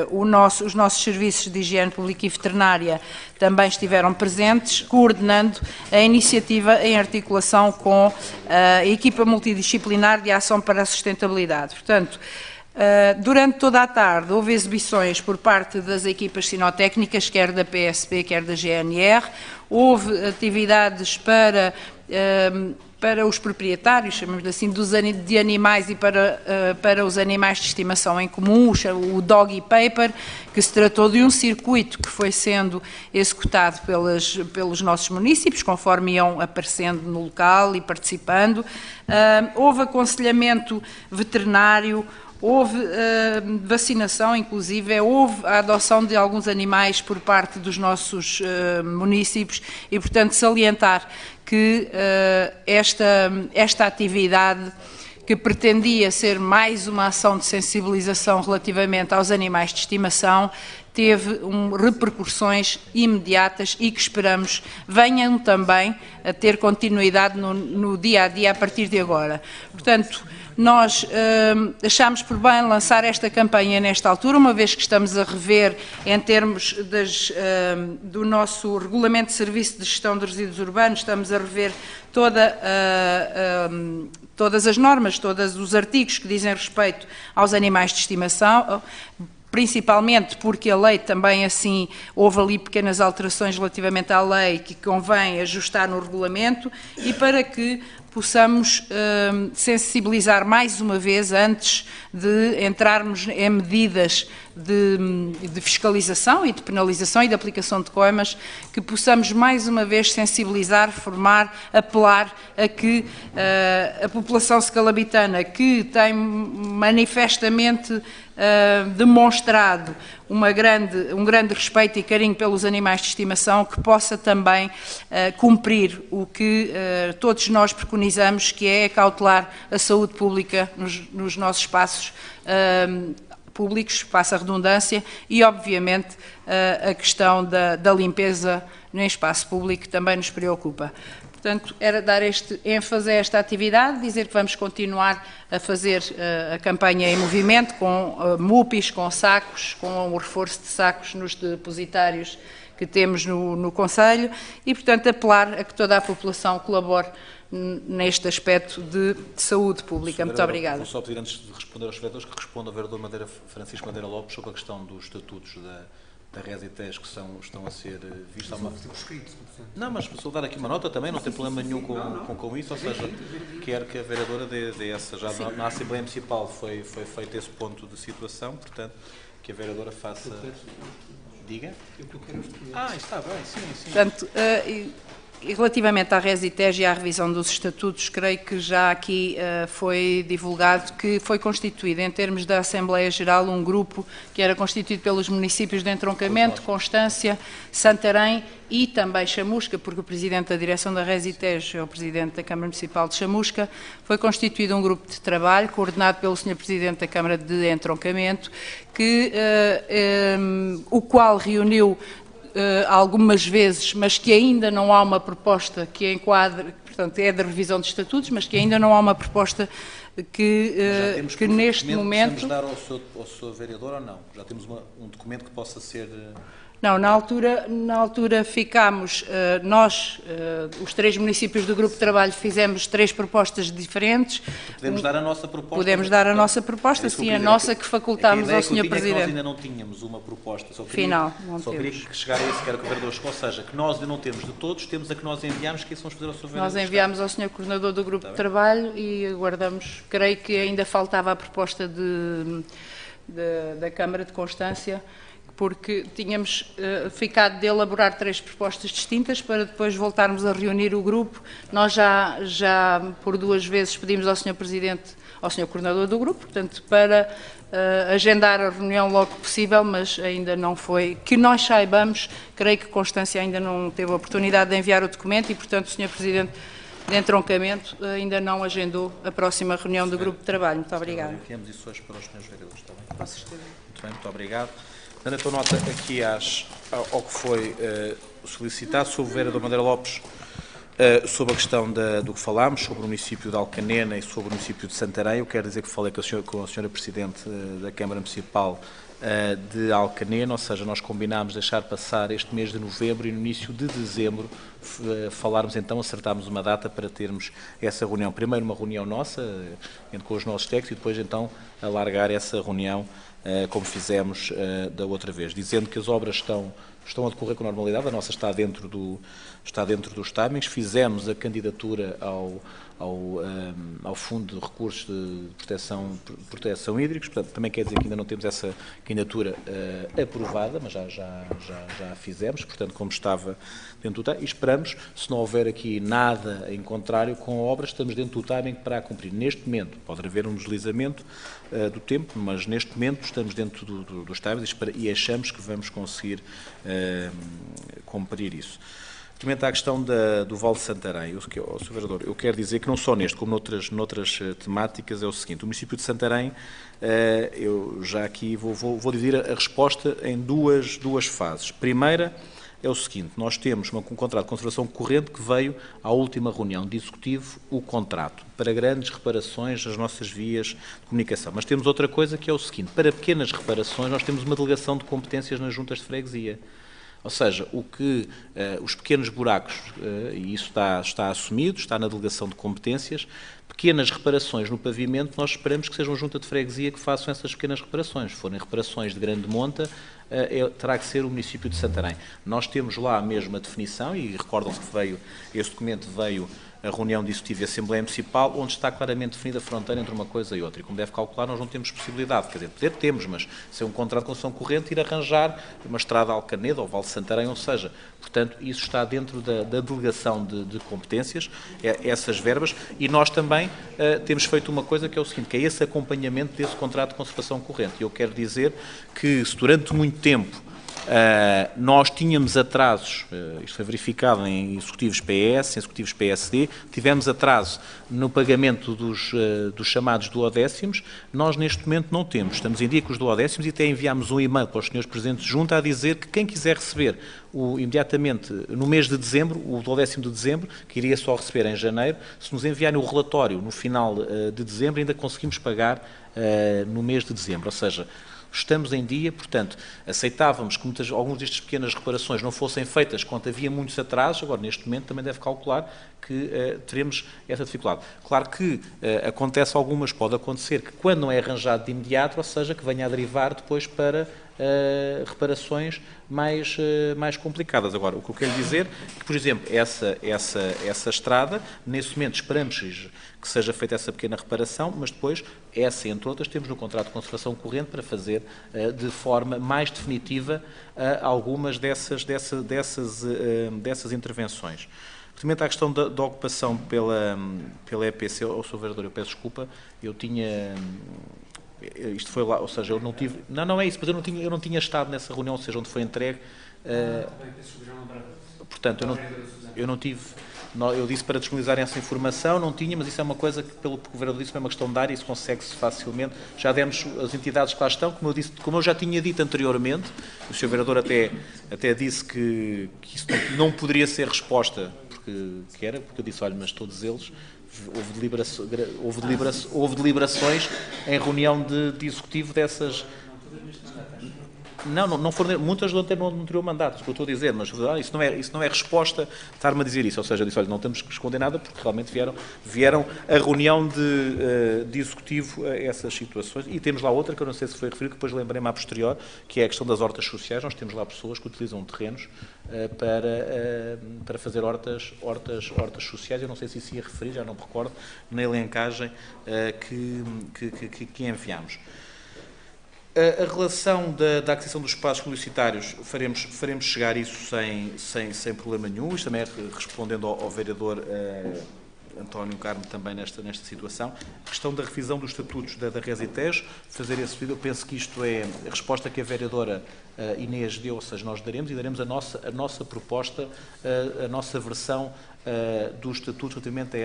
os nossos serviços de higiene pública e veterinária também estiveram presentes, coordenando a iniciativa em articulação com a equipa multidisciplinar de ação para a sustentabilidade. Portanto, durante toda a tarde houve exibições por parte das equipas sinotécnicas, quer da PSP, quer da GNR, houve atividades para os proprietários, chamamos assim, de animais e para os animais de estimação em comum, o Doggy Paper, que se tratou de um circuito que foi sendo executado pelos nossos municípios, conforme iam aparecendo no local e participando. Houve aconselhamento veterinário, houve vacinação, inclusive, houve a adoção de alguns animais por parte dos nossos municípios e, portanto, salientar que esta atividade, que pretendia ser mais uma ação de sensibilização relativamente aos animais de estimação, teve repercussões imediatas e que esperamos venham também a ter continuidade no dia-a-dia a partir de agora. Portanto, nós achamos por bem lançar esta campanha nesta altura, uma vez que estamos a rever, em termos do nosso Regulamento de Serviço de Gestão de Resíduos Urbanos, estamos a rever todas as normas, todos os artigos que dizem respeito aos animais de estimação, principalmente porque a lei também assim, houve ali pequenas alterações relativamente à lei que convém ajustar no regulamento, e para que possamos sensibilizar mais uma vez, antes de entrarmos em medidas de fiscalização e de penalização e de aplicação de coimas, que possamos mais uma vez sensibilizar, formar, apelar a que a população scalabitana, que tem manifestamente demonstrado um grande respeito e carinho pelos animais de estimação, que possa também cumprir o que todos nós preconizamos, que é cautelar a saúde pública nos nossos espaços públicos, passa a redundância, e obviamente a questão da limpeza no espaço público também nos preocupa. Portanto, era dar este ênfase a esta atividade, dizer que vamos continuar a fazer a campanha em movimento, com MUPIs, com sacos, com o reforço de sacos nos depositários que temos no concelho, e, portanto, apelar a que toda a população colabore neste aspecto de saúde pública. Muito obrigada. Vou só pedir, antes de responder aos vereadores, que responda ao vereador Francisco Madeira Lopes sobre a questão dos estatutos da RESITES que estão a ser vistos. Não, mas vou dar aqui uma nota também, não tem problema nenhum com isso, ou seja, quer que a vereadora dê essa, já na Assembleia Municipal foi feito esse ponto de situação, portanto, que a vereadora faça... Diga? Está bem, sim. Portanto, e relativamente à RESITES e à revisão dos estatutos, creio que já aqui foi divulgado que foi constituído, em termos da Assembleia Geral, um grupo que era constituído pelos municípios de Entroncamento, Constância, Santarém e também Chamusca, porque o Presidente da Direção da RESITES é o Presidente da Câmara Municipal de Chamusca. Foi constituído um grupo de trabalho, coordenado pelo Sr. Presidente da Câmara de Entroncamento, o qual reuniu algumas vezes, mas que ainda não há uma proposta que enquadre, portanto, é da revisão de estatutos, mas que ainda não há uma proposta que neste momento... Podemos dar ao Sr. Vereador ou não? Já temos um documento que possa ser... Não, na altura ficámos, nós, os 3 municípios do Grupo de Trabalho, fizemos 3 propostas diferentes. Podemos dar a nossa proposta? Podemos dar a nossa proposta, sim, a nossa que facultámos ao Sr. Presidente. Nós ainda não tínhamos uma proposta, só queria que chegar a isso, que era o que o Vereador chegou, ou seja, que nós ainda não temos de todos, temos a que nós enviámos, que isso vamos fazer ao Sr. Vereador. Nós enviámos ao Sr. Coordenador do Grupo de Trabalho e aguardamos, creio que ainda faltava a proposta da Câmara de Constância, porque tínhamos ficado de elaborar 3 propostas distintas para depois voltarmos a reunir o grupo. Nós já por 2 vezes pedimos ao Sr. Presidente, ao Sr. Coordenador do grupo, portanto, para agendar a reunião logo que possível, mas ainda não foi, que nós saibamos, creio que Constância ainda não teve a oportunidade de enviar o documento e, portanto, o Sr. Presidente de entroncamento ainda não agendou a próxima reunião do grupo de trabalho. Muito obrigada. Enviamos isso hoje para os senhores vereadores, está bem? Com certeza. Muito bem, muito obrigado. Dando então nota aqui ao que foi solicitado sobre o Vereador Madeira Lopes, sobre a questão do que falámos, sobre o município de Alcanena e sobre o município de Santarém. Eu quero dizer que falei com a senhora Presidente da Câmara Municipal de Alcanena, ou seja, nós combinámos deixar passar este mês de novembro e no início de dezembro falarmos então, acertámos uma data para termos essa reunião. Primeiro uma reunião nossa, com os nossos técnicos, e depois então alargar essa reunião como fizemos da outra vez, dizendo que as obras estão a decorrer com normalidade, a nossa está dentro dos timings. Fizemos a candidatura ao Fundo de Recursos de Proteção Hídricos, portanto, também quer dizer que ainda não temos essa candidatura aprovada, mas já a fizemos, portanto, como estava dentro do timing, e esperamos, se não houver aqui nada em contrário com a obra, estamos dentro do timing para a cumprir. Neste momento, pode haver um deslizamento do tempo, mas neste momento estamos dentro dos timings e achamos que vamos conseguir cumprir isso. Relativamente à questão do Vale de Santarém, Sr. Vereador, eu quero dizer que não só neste, como noutras temáticas, é o seguinte: o município de Santarém, eu já aqui vou dividir a resposta em duas fases. Primeira é o seguinte: nós temos um contrato de conservação corrente que veio à última reunião de executivo, o contrato, para grandes reparações das nossas vias de comunicação. Mas temos outra coisa que é o seguinte: para pequenas reparações nós temos uma delegação de competências nas juntas de freguesia. Ou seja, os pequenos buracos, e isso está assumido, está na delegação de competências, pequenas reparações no pavimento, nós esperamos que seja uma junta de freguesia que façam essas pequenas reparações. Se forem reparações de grande monta, terá que ser o município de Santarém. Nós temos lá mesmo a definição, e recordam-se que esse documento veio a reunião de executivo e Assembleia Municipal, onde está claramente definida a fronteira entre uma coisa e outra. E como deve calcular, nós não temos possibilidade, quer dizer, poder temos, mas se é um contrato de concessão corrente, ir arranjar uma estrada a Alcaneda ou Vale de Santarém, ou seja, portanto, isso está dentro da delegação de competências, essas verbas, e nós também temos feito uma coisa que é o seguinte, que é esse acompanhamento desse contrato de conservação corrente. E eu quero dizer que se durante muito tempo nós tínhamos atrasos, isto foi verificado em executivos PS, em executivos PSD, tivemos atraso no pagamento dos chamados duodécimos, nós neste momento não temos, estamos em dia com os duodécimos e até enviámos um e-mail para os senhores Presidentes de Junta a dizer que quem quiser receber imediatamente no mês de dezembro, o duodécimo de dezembro, que iria só receber em janeiro, se nos enviarem o relatório no final de dezembro ainda conseguimos pagar no mês de dezembro, ou seja, estamos em dia, portanto, aceitávamos que algumas destas pequenas reparações não fossem feitas quando havia muitos atrasos, agora neste momento também deve calcular que teremos essa dificuldade. Claro que pode acontecer que quando não é arranjado de imediato, ou seja, que venha a derivar depois para reparações mais complicadas. Agora, o que eu quero dizer é que, por exemplo, essa estrada, nesse momento esperamos que seja feita essa pequena reparação, mas depois, essa entre outras, temos no contrato de conservação corrente para fazer de forma mais definitiva algumas dessas intervenções. Relativamente à questão da ocupação pela EPC, Sr. Vereador, eu peço desculpa, eu tinha... Isto foi lá, ou seja, eu não tive... Não é isso, mas eu não tinha estado nessa reunião, ou seja, onde foi entregue... portanto, eu não tive... Eu disse para disponibilizarem essa informação, não tinha, mas isso é uma coisa que, pelo que o Vereador disse, é uma questão de área, isso consegue-se facilmente. Já demos as entidades que lá estão, como eu já tinha dito anteriormente, o Sr. Vereador até disse que isso não poderia ser resposta, porque eu disse, olha, mas todos eles, houve deliberações em reunião de executivo dessas... Não foram, muitas não teriam mandato, é o que eu estou a dizer, mas isso não é resposta estar-me a dizer isso, ou seja, eu disse, olha, não temos que esconder nada porque realmente vieram a reunião de executivo a essas situações, e temos lá outra que eu não sei se foi referido, que depois lembrei-me a posterior, que é a questão das hortas sociais. Nós temos lá pessoas que utilizam terrenos para fazer hortas sociais, eu não sei se isso ia referir, já não me recordo, na elencagem que enviámos. A relação da aquisição dos espaços publicitários, faremos chegar isso sem problema nenhum, isto também é respondendo ao vereador António Carmo também nesta situação. A questão da revisão dos estatutos da Resitejo, fazer esse pedido, eu penso que isto é a resposta que a vereadora Inês deu, ou seja, nós daremos a nossa proposta, a nossa versão do estatuto relativamente a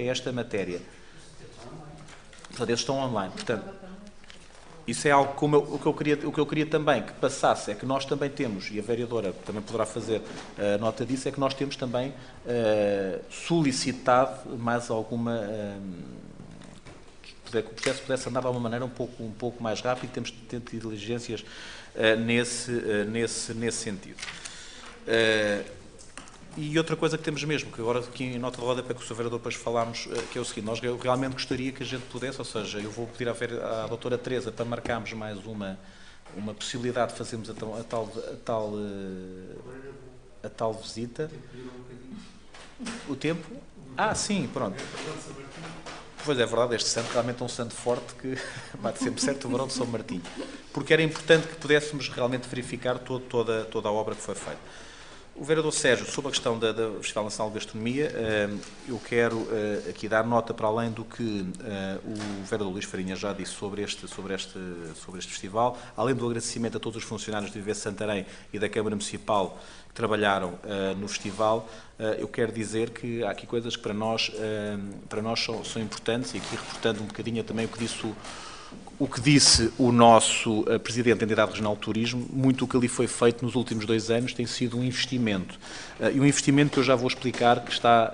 esta matéria. Portanto, eles estão online. Portanto, isso é algo o que eu queria também que passasse, é que nós também temos, e a vereadora também poderá fazer nota disso, é que nós temos também solicitado mais alguma... que o processo pudesse andar de alguma maneira um pouco mais rápido, temos tido diligências nesse sentido. E outra coisa que temos mesmo, que agora aqui em nota de rodapé com o Sr. Vereador depois falámos, que é o seguinte, eu realmente gostaria que a gente pudesse, ou seja, eu vou pedir à doutora Teresa para marcarmos mais uma possibilidade de fazermos a tal visita. O tempo? Sim, pronto. Pois é verdade, este santo realmente é um santo forte que bate sempre certo, o Barão de São Martinho. Porque era importante que pudéssemos realmente verificar toda a obra que foi feita. O vereador Sérgio, sobre a questão do Festival Nacional de Gastronomia, eu quero aqui dar nota para além do que o vereador Luís Farinha já disse sobre este festival, além do agradecimento a todos os funcionários do IVS Santarém e da Câmara Municipal que trabalharam no festival, eu quero dizer que há aqui coisas que para nós são importantes, e aqui reportando um bocadinho também o que disse o nosso Presidente da Entidade Regional de Turismo, muito o que ali foi feito nos últimos 2 anos tem sido um investimento. E um investimento que eu já vou explicar que está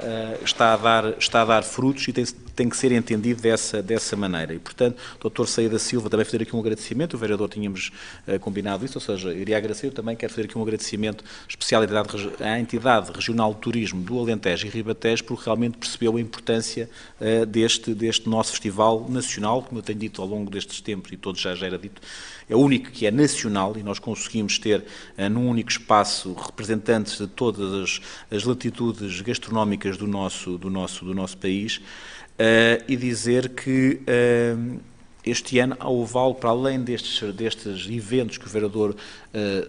a dar frutos e tem que ser entendido dessa maneira. E, portanto, o Dr. Saída Silva também fazer aqui um agradecimento, o vereador tínhamos combinado isso, ou seja, iria agradecer, eu também quero fazer aqui um agradecimento especial à Entidade Regional de Turismo do Alentejo e Ribatejo, porque realmente percebeu a importância deste nosso festival nacional, como eu tenho dito ao longo destes tempos, e todos já era dito, é o único que é nacional, e nós conseguimos ter num único espaço representantes de todas as latitudes gastronómicas do nosso país, e dizer que este ano houve algo, para além destes eventos que o vereador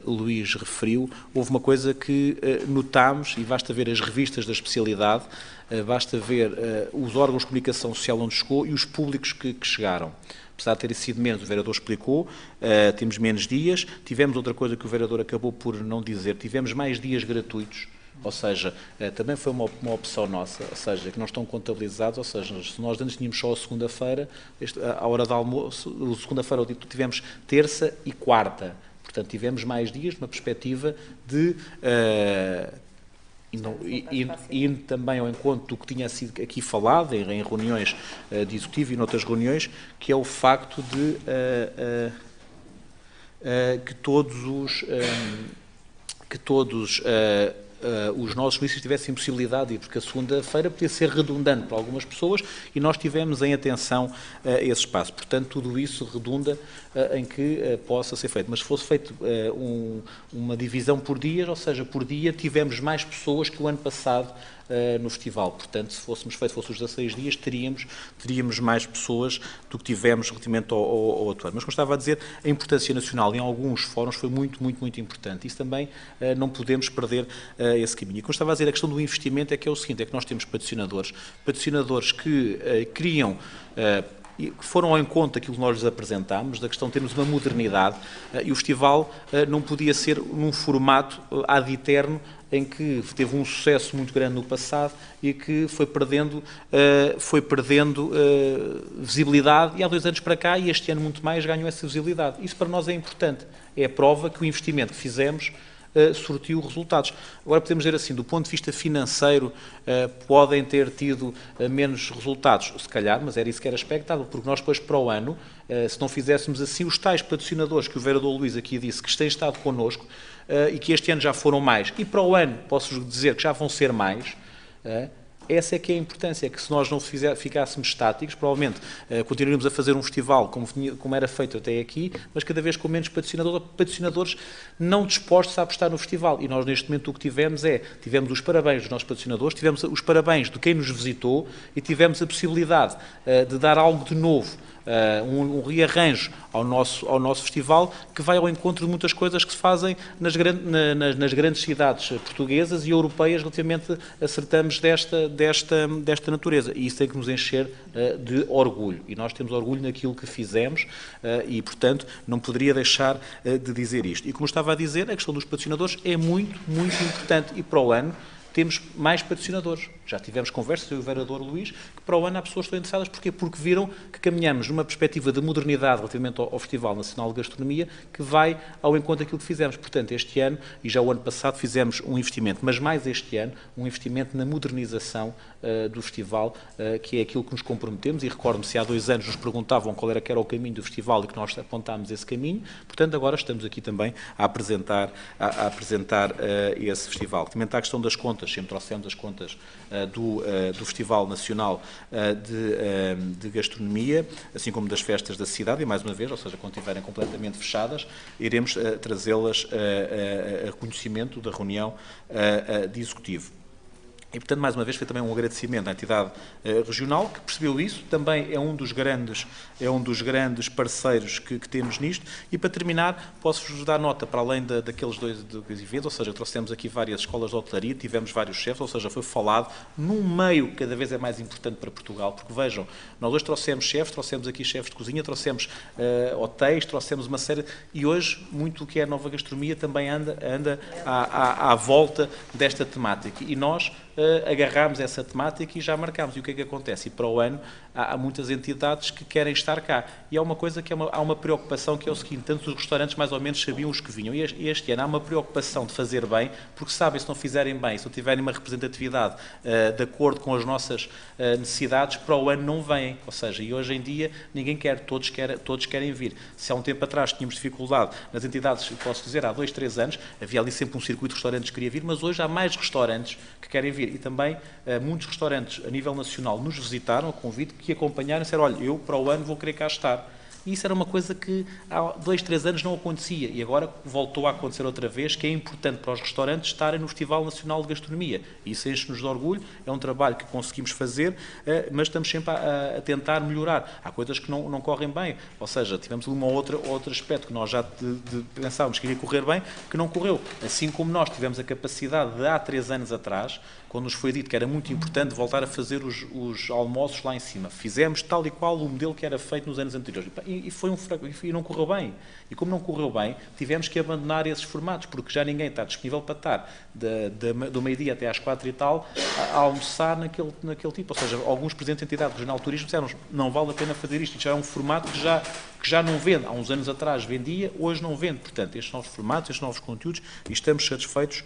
Luís referiu, houve uma coisa que notámos, e basta ver as revistas da especialidade, basta ver os órgãos de comunicação social onde chegou e os públicos que chegaram. Apesar de ter sido menos, o vereador explicou, temos menos dias, tivemos outra coisa que o vereador acabou por não dizer, tivemos mais dias gratuitos, ou seja, também foi uma opção nossa, ou seja, que não estão contabilizados, ou seja, se nós antes tínhamos só a segunda-feira, à hora do almoço, segunda-feira tivemos terça e quarta, portanto tivemos mais dias numa perspectiva de... indo também ao encontro do que tinha sido aqui falado em reuniões de executivo e noutras reuniões, que é o facto de que todos os nossos municípios tivessem possibilidade, porque a segunda-feira podia ser redundante para algumas pessoas e nós tivemos em atenção esse espaço. Portanto, tudo isso redunda em que possa ser feito. Mas se fosse feito uma divisão por dias, ou seja, por dia tivemos mais pessoas que o ano passado no festival. Portanto, se fosse os 16 dias, teríamos mais pessoas do que tivemos relativamente ao outro ano. Mas, como estava a dizer, a importância nacional em alguns fóruns foi muito, muito, muito importante. Isso também não podemos perder esse caminho. E, como estava a dizer, a questão do investimento é que é o seguinte, é que nós temos patrocinadores que criam... que foram ao encontro daquilo que nós lhes apresentámos, da questão de termos uma modernidade, e o festival não podia ser num formato ad eterno em que teve um sucesso muito grande no passado e que foi perdendo visibilidade, e há 2 anos para cá, e este ano muito mais, ganhou essa visibilidade. Isso para nós é importante. É a prova que o investimento que fizemos surtiu resultados. Agora podemos dizer assim, do ponto de vista financeiro, podem ter tido menos resultados, se calhar, mas era isso que era expectável, porque nós depois para o ano, se não fizéssemos assim, os tais patrocinadores que o vereador Luís aqui disse, que têm estado connosco, e que este ano já foram mais, e para o ano posso-vos dizer que já vão ser mais, essa é que é a importância, é que se nós não ficássemos estáticos, provavelmente continuaríamos a fazer um festival como era feito até aqui, mas cada vez com menos patrocinadores não dispostos a apostar no festival. E nós neste momento o que tivemos os parabéns dos nossos patrocinadores, tivemos os parabéns de quem nos visitou e tivemos a possibilidade de dar algo de novo, um rearranjo ao nosso festival, que vai ao encontro de muitas coisas que se fazem nas grandes cidades portuguesas e europeias relativamente a certames desta natureza. E isso tem que nos encher de orgulho. E nós temos orgulho naquilo que fizemos e, portanto, não poderia deixar de dizer isto. E como estava a dizer, a questão dos patrocinadores é muito, muito importante. E para o ano temos mais patrocinadores. Já tivemos conversas com o vereador Luís, que para o ano há pessoas que estão interessadas. Porquê? Porque viram que caminhamos numa perspectiva de modernidade relativamente ao Festival Nacional de Gastronomia, que vai ao encontro daquilo que fizemos. Portanto, este ano, e já o ano passado, fizemos um investimento, mas mais este ano, um investimento na modernização do festival, que é aquilo que nos comprometemos, e recordo-me, se há 2 anos nos perguntavam qual era que era o caminho do festival e que nós apontámos esse caminho, portanto, agora estamos aqui também a apresentar esse festival. Relativamente à questão das contas, sempre trouxemos as contas do Festival Nacional de Gastronomia, assim como das festas da cidade, e mais uma vez, ou seja, quando estiverem completamente fechadas, iremos trazê-las a conhecimento da reunião de executivo. E, portanto, mais uma vez, foi também um agradecimento à entidade regional, que percebeu isso, também é um dos grandes parceiros que temos nisto. E, para terminar, posso-vos dar nota, para além daqueles dois eventos, ou seja, trouxemos aqui várias escolas de hotelaria, tivemos vários chefes, ou seja, foi falado num meio que cada vez é mais importante para Portugal, porque, vejam, nós hoje trouxemos chefes, trouxemos aqui chefes de cozinha, trouxemos hotéis, trouxemos uma série, e hoje, muito o que é a nova gastronomia também anda à volta desta temática. E nós agarramos essa temática e já marcámos. E o que é que acontece? E para o ano há muitas entidades que querem estar cá. E há uma coisa que há uma preocupação, que é o seguinte: tanto os restaurantes mais ou menos sabiam os que vinham. E este ano há uma preocupação de fazer bem, porque sabem, se não fizerem bem, se não tiverem uma representatividade de acordo com as nossas necessidades, para o ano não vêm. Ou seja, e hoje em dia ninguém quer, todos querem vir. Se há um tempo atrás tínhamos dificuldade nas entidades, posso dizer, há 2, 3 anos, havia ali sempre um circuito de restaurantes que queria vir, mas hoje há mais restaurantes que querem vir. E também muitos restaurantes a nível nacional nos visitaram, a convite, que acompanharam e disseram: olha, eu para o ano vou querer cá estar. E isso era uma coisa que há 2, 3 anos não acontecia, e agora voltou a acontecer outra vez, que é importante para os restaurantes estarem no Festival Nacional de Gastronomia. E isso enche-nos de orgulho, é um trabalho que conseguimos fazer, mas estamos sempre a tentar melhorar. Há coisas que não correm bem, ou seja, tivemos outro aspecto que nós já pensávamos que iria correr bem, que não correu. Assim como nós tivemos a capacidade de, há 3 anos atrás, quando nos foi dito que era muito importante voltar a fazer os almoços lá em cima. Fizemos tal e qual o modelo que era feito nos anos anteriores. E foi um fraco, e não correu bem. E como não correu bem, tivemos que abandonar esses formatos, porque já ninguém está disponível para estar do meio-dia até às 4 e tal, a almoçar naquele tipo. Ou seja, alguns presidentes da entidade regional de turismo disseram: não vale a pena fazer isto já é um formato que já não vende. Há uns anos atrás vendia, hoje não vende. Portanto, estes novos formatos, estes novos conteúdos, e estamos satisfeitos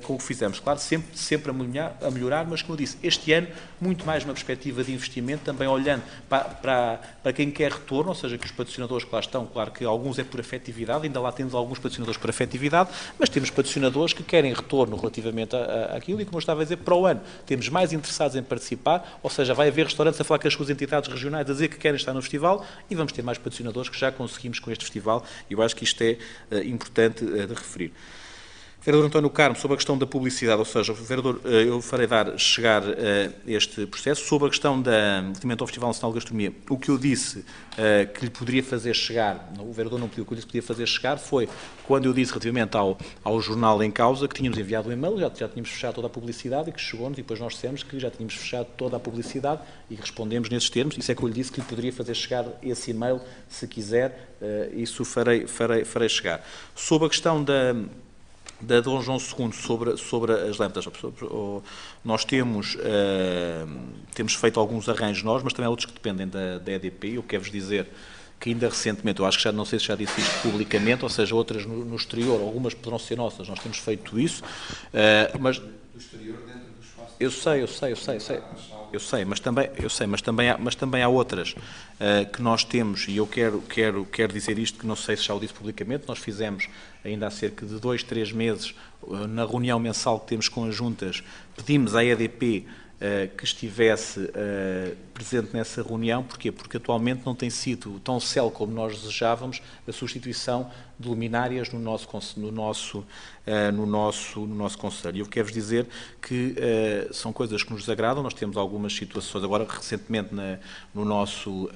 com o que fizemos. Claro, sempre a melhorar, mas, como eu disse, este ano, muito mais uma perspectiva de investimento, também olhando para quem quer retorno, ou seja, que os patrocinadores que lá estão, claro que alguns é por afetividade, ainda lá temos alguns patrocinadores por afetividade, mas temos patrocinadores que querem retorno relativamente àquilo, e, como eu estava a dizer, para o ano temos mais interessados em participar, ou seja, vai haver restaurantes a falar com as suas entidades regionais, a dizer que querem estar no festival, e vamos ter mais patrocinadores que já conseguimos com este festival, e eu acho que isto é importante de referir. Vereador António Carmo, sobre a questão da publicidade, ou seja, o vereador, eu farei chegar este processo. Sobre a questão relativamente ao Festival Nacional de Gastronomia, o que eu disse que lhe poderia fazer chegar, o vereador não pediu, o que eu disse que podia fazer chegar foi quando eu disse relativamente ao jornal em causa, que tínhamos enviado um e-mail, já tínhamos fechado toda a publicidade, e que chegou-nos, e depois nós dissemos que já tínhamos fechado toda a publicidade, e respondemos nesses termos. Isso é que eu lhe disse, que lhe poderia fazer chegar esse e-mail, se quiser, isso farei chegar. Sobre a questão da Dom João II sobre as lâmpadas. Nós temos feito alguns arranjos nós, mas também há outros que dependem da EDP. Eu quero-vos dizer que ainda recentemente, eu acho que não sei se já disse isto publicamente, ou seja, outras no exterior, algumas poderão ser nossas, nós temos feito isso, mas... Do exterior dentro do espaço... Eu sei, mas também há outras que nós temos, e eu quero dizer isto, que não sei se já o disse publicamente, nós fizemos ainda há cerca de 2, 3 meses, na reunião mensal que temos com as juntas, pedimos à EDP que estivesse presente nessa reunião. Porquê? Porque atualmente não tem sido tão célere como nós desejávamos a substituição de luminárias no nosso Conselho. Eu quero-vos dizer que são coisas que nos desagradam. Nós temos algumas situações, agora recentemente no nosso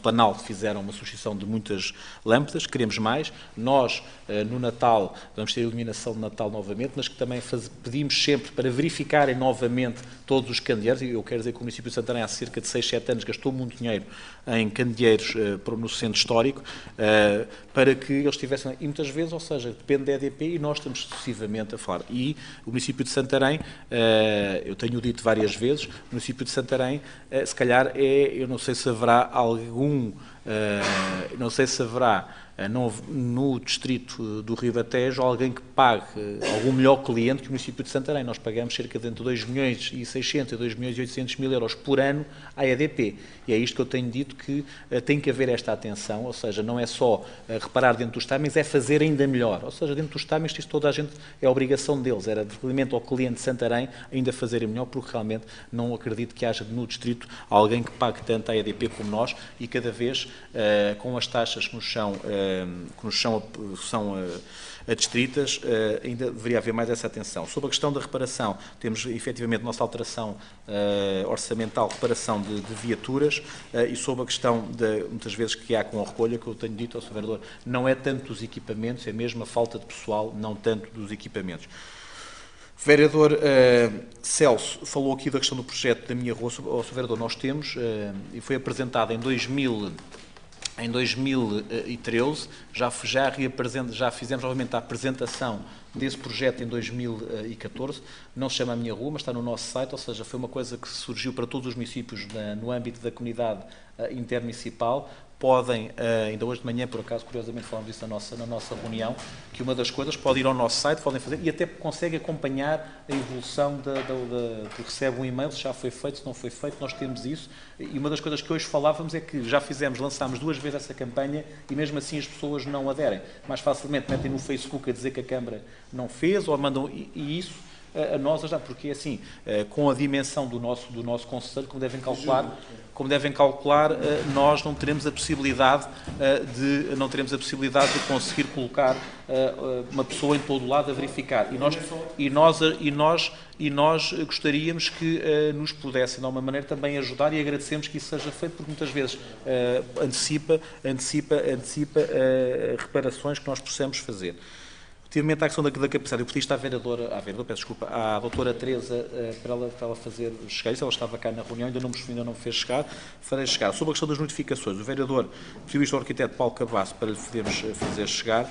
Planalto fizeram uma substituição de muitas lâmpadas, queremos mais. Nós, no Natal, vamos ter a iluminação de Natal novamente, mas que também pedimos sempre para verificarem novamente todos os candeeiros, e eu quero dizer que o município de Santarém há cerca de 6, 7 anos gastou muito dinheiro em candeeiros no centro histórico, para que eles tivessem, e muitas vezes, ou seja, depende da EDP e nós estamos sucessivamente a falar. E o município de Santarém, eu tenho dito várias vezes, o município de Santarém, se calhar eu não sei se haverá no distrito do Ribatejo alguém que pague algum melhor cliente que o município de Santarém. Nós pagamos cerca de entre 2.600.000 e 2.800.000 euros por ano à EDP. E é isto que eu tenho dito, que tem que haver esta atenção, ou seja, não é só reparar dentro dos timings, é fazer ainda melhor. Ou seja, dentro dos timings, isto toda a gente, é a obrigação deles, era relativamente ao cliente de Santarém ainda fazerem melhor, porque realmente não acredito que haja no distrito alguém que pague tanto à EDP como nós, e cada vez com as taxas que nos são adstritas, ainda deveria haver mais essa atenção. Sobre a questão da reparação, temos efetivamente nossa alteração orçamental, reparação de viaturas, e sobre a questão, muitas vezes, que há com a recolha, que eu tenho dito ao Sr. Vereador, não é tanto dos equipamentos, é mesmo a falta de pessoal, não tanto dos equipamentos. O vereador Celso falou aqui da questão do projeto da minha rua. Sr. Vereador, nós temos, e foi apresentado em 2013, já fizemos novamente a apresentação desse projeto em 2014, não se chama A Minha Rua, mas está no nosso site, ou seja, foi uma coisa que surgiu para todos os municípios no âmbito da comunidade intermunicipal. Podem, ainda hoje de manhã, por acaso, curiosamente falamos disso na nossa reunião, que uma das coisas, pode ir ao nosso site, podem fazer, e até consegue acompanhar a evolução recebe um e-mail, se já foi feito, se não foi feito, nós temos isso, e uma das coisas que hoje falávamos é que já lançámos 2 vezes essa campanha, e mesmo assim as pessoas não aderem. Mais facilmente metem no Facebook a dizer que a Câmara não fez, ou mandam, e isso a nós ajudar, porque assim, com a dimensão do nosso Conselho, como devem calcular, nós não teremos a possibilidade de conseguir colocar uma pessoa em todo o lado a verificar. E nós gostaríamos que nos pudessem, de alguma maneira, também ajudar, e agradecemos que isso seja feito, porque muitas vezes antecipa reparações que nós possamos fazer. Relativamente à questão da capacidade, eu pedi isto à doutora Teresa, para ela fazer chegar isso. Ela estava cá na reunião, ainda não me fez chegar, farei chegar. Sobre a questão das notificações, o vereador pediu isto ao arquiteto Paulo Cavasso para lhe podermos fazer chegar.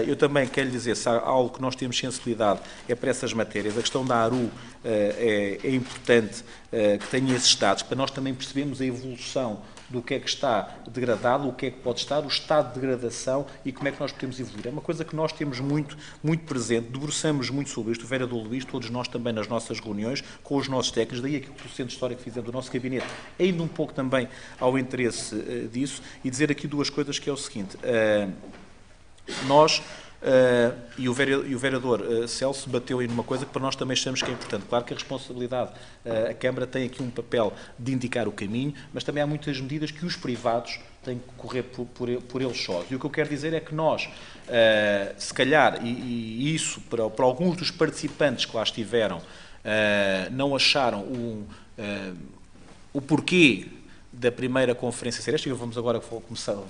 Eu também quero lhe dizer, se há algo que nós temos sensibilidade, é para essas matérias. A questão da ARU é importante que tenha esses dados, para nós também percebermos a evolução do que é que está degradado, o que é que pode estar, o estado de degradação e como é que nós podemos evoluir. É uma coisa que nós temos muito presente, debruçamos muito sobre isto, o vereador Luís, todos nós também nas nossas reuniões, com os nossos técnicos, daí aquilo que o Centro Histórico fizemos do nosso gabinete, ainda um pouco também ao interesse disso, e dizer aqui 2 coisas, que é o seguinte, nós... E o vereador Celso bateu aí numa coisa que para nós também achamos que é importante. Claro que a responsabilidade, a Câmara tem aqui um papel de indicar o caminho, mas também há muitas medidas que os privados têm que correr por eles sós. E o que eu quero dizer é que nós, se calhar, e isso para alguns dos participantes que lá estiveram, não acharam o porquê da primeira conferência ser esta, e vamos agora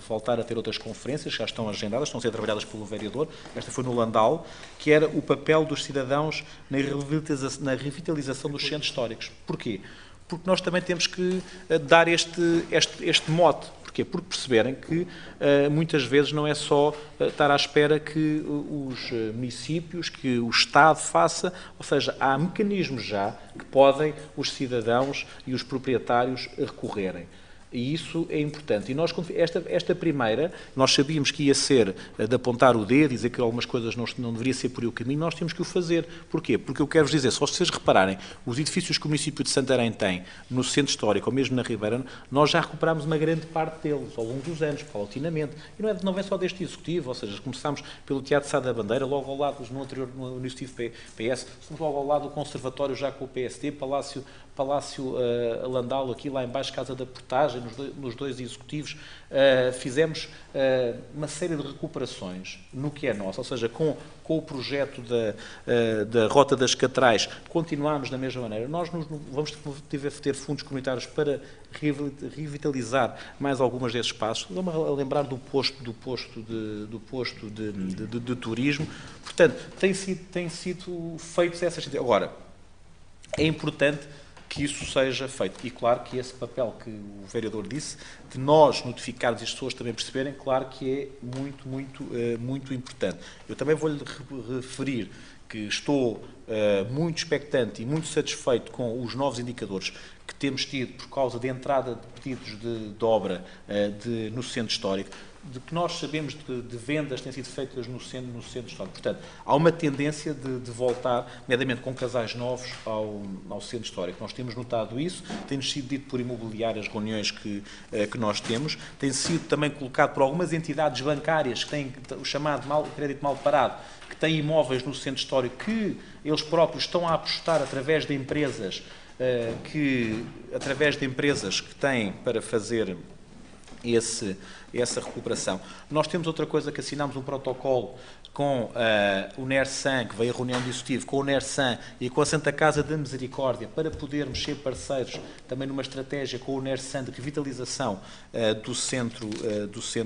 voltar a ter outras conferências, já estão agendadas, estão a ser trabalhadas pelo vereador. Esta foi no Landau, que era o papel dos cidadãos na revitalização dos centros históricos. Porquê? Porque nós também temos que dar este mote. Porquê? Porque perceberem que muitas vezes não é só estar à espera que os municípios, que o Estado faça, ou seja, há mecanismos já que podem os cidadãos e os proprietários recorrerem. E isso é importante. E nós, esta primeira, nós sabíamos que ia ser de apontar o dedo, dizer que algumas coisas não deveria ser por aí o caminho, nós temos que o fazer. Porquê? Porque eu quero-vos dizer, se vocês repararem, os edifícios que o município de Santarém tem no centro histórico, ou mesmo na Ribeira, nós já recuperámos uma grande parte deles ao longo dos anos, paulatinamente. E não vem só deste executivo, ou seja, começámos pelo Teatro Sá da Bandeira, logo ao lado, no executivo PS, fomos logo ao lado do Conservatório já com o PSD, Palácio Landau, aqui lá embaixo, Casa da Portagem, nos dois executivos, fizemos uma série de recuperações no que é nosso, ou seja, com o projeto da Rota das Catrais, continuamos da mesma maneira. Nós vamos ter fundos comunitários para revitalizar mais algumas desses espaços. Vamos lembrar do posto de turismo. Portanto, têm sido feitos essas... Agora, é importante que isso seja feito. E claro que esse papel que o vereador disse, de nós notificarmos as pessoas também perceberem, claro que é muito importante. Eu também vou-lhe referir que estou muito expectante e muito satisfeito com os novos indicadores que temos tido por causa da entrada de pedidos de obra no centro histórico, de que nós sabemos de vendas que têm sido feitas no centro histórico. Portanto, há uma tendência de voltar, nomeadamente com casais novos, ao centro histórico. Nós temos notado isso, tem-nos sido dito por imobiliárias, reuniões que nós temos, tem sido também colocado por algumas entidades bancárias que têm o chamado crédito mal parado, que têm imóveis no centro histórico que eles próprios estão a apostar através de empresas que têm para fazer essa recuperação. Nós temos outra coisa que assinámos um protocolo com o NERSAN, que veio a reunião do Executivo, com o NERSAN e com a Santa Casa da Misericórdia, para podermos ser parceiros também numa estratégia com o NERSAN de revitalização do centro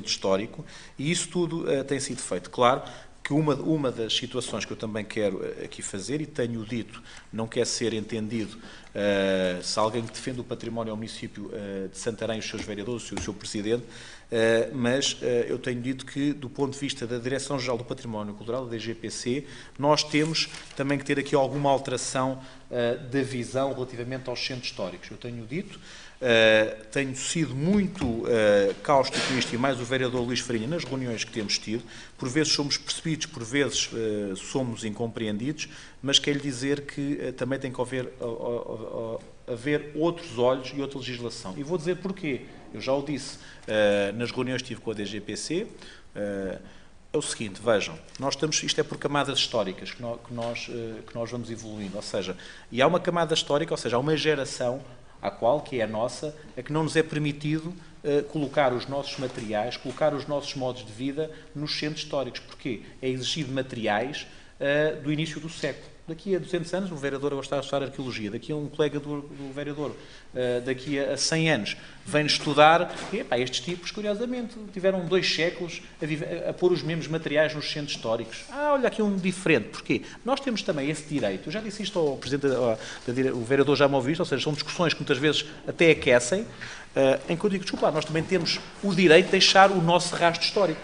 histórico, e isso tudo tem sido feito. Claro que uma das situações que eu também quero aqui fazer, e tenho dito, não quer ser entendido se alguém que defende o património ao município de Santarém, os seus vereadores, o seu presidente, mas eu tenho dito que, do ponto de vista da Direção-Geral do Património Cultural, da DGPC, nós temos também que ter aqui alguma alteração da visão relativamente aos centros históricos. Eu tenho dito, tenho sido muito cáustico nisto, e mais o vereador Luís Farinha, nas reuniões que temos tido, por vezes somos percebidos, por vezes somos incompreendidos, mas quero dizer que também tem que haver outros olhos e outra legislação. E vou dizer porquê. Eu já o disse nas reuniões que tive com a DGPC, é o seguinte, vejam, isto é por camadas históricas que nós vamos evoluindo, ou seja, e há uma camada histórica, ou seja, há uma geração à qual, que é a nossa, a que não nos é permitido colocar os nossos materiais, colocar os nossos modos de vida nos centros históricos. Porquê? É exigido materiais do início do século. Daqui a 200 anos, o vereador agora está a estudar arqueologia, daqui a um colega do vereador, daqui a 100 anos, vem estudar, e estes tipos, curiosamente, tiveram 2 séculos a pôr os mesmos materiais nos centros históricos. Olha aqui um diferente. Porquê? Nós temos também esse direito, eu já disse isto ao Presidente, o vereador já me ouviu isto, ou seja, são discussões que muitas vezes até aquecem, em que eu digo, desculpa, nós também temos o direito de deixar o nosso rastro histórico.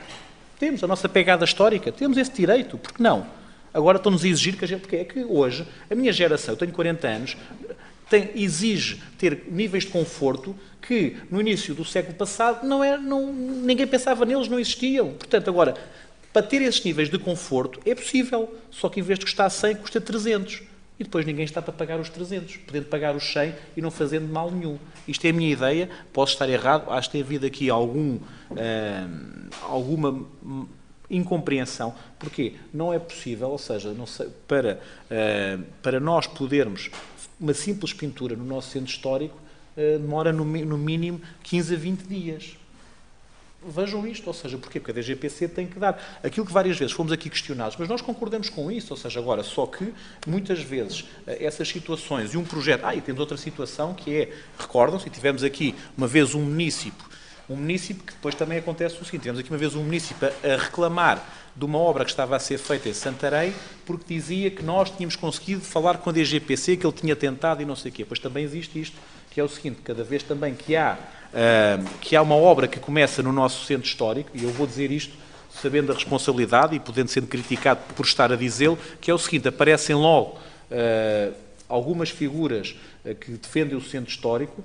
Temos a nossa pegada histórica, temos esse direito, por que não? Agora estão-nos a exigir porque é que hoje, a minha geração, eu tenho 40 anos, exige ter níveis de conforto que no início do século passado ninguém pensava neles, não existiam. Portanto, agora, para ter esses níveis de conforto é possível, só que em vez de custar 100, custa 300. E depois ninguém está para pagar os 300, podendo pagar os 100 e não fazendo mal nenhum. Isto é a minha ideia, posso estar errado, acho que tem havido aqui alguma incompreensão. Porquê? Não é possível, ou seja, não sei, para nós podermos, uma simples pintura no nosso centro histórico demora no mínimo 15 a 20 dias. Vejam isto, ou seja, porquê? Porque a DGPC tem que dar aquilo que várias vezes fomos aqui questionados, mas nós concordamos com isso, ou seja, agora, só que muitas vezes essas situações e um projeto... e temos outra situação que é, recordam-se, tivemos aqui uma vez um município que depois também acontece o seguinte, tivemos aqui uma vez um município a reclamar de uma obra que estava a ser feita em Santarém, porque dizia que nós tínhamos conseguido falar com a DGPC, que ele tinha tentado e não sei o quê. Pois também existe isto, que é o seguinte, cada vez também que há que há uma obra que começa no nosso centro histórico, e eu vou dizer isto sabendo a responsabilidade e podendo ser criticado por estar a dizê-lo, que é o seguinte: aparecem logo algumas figuras que defendem o centro histórico,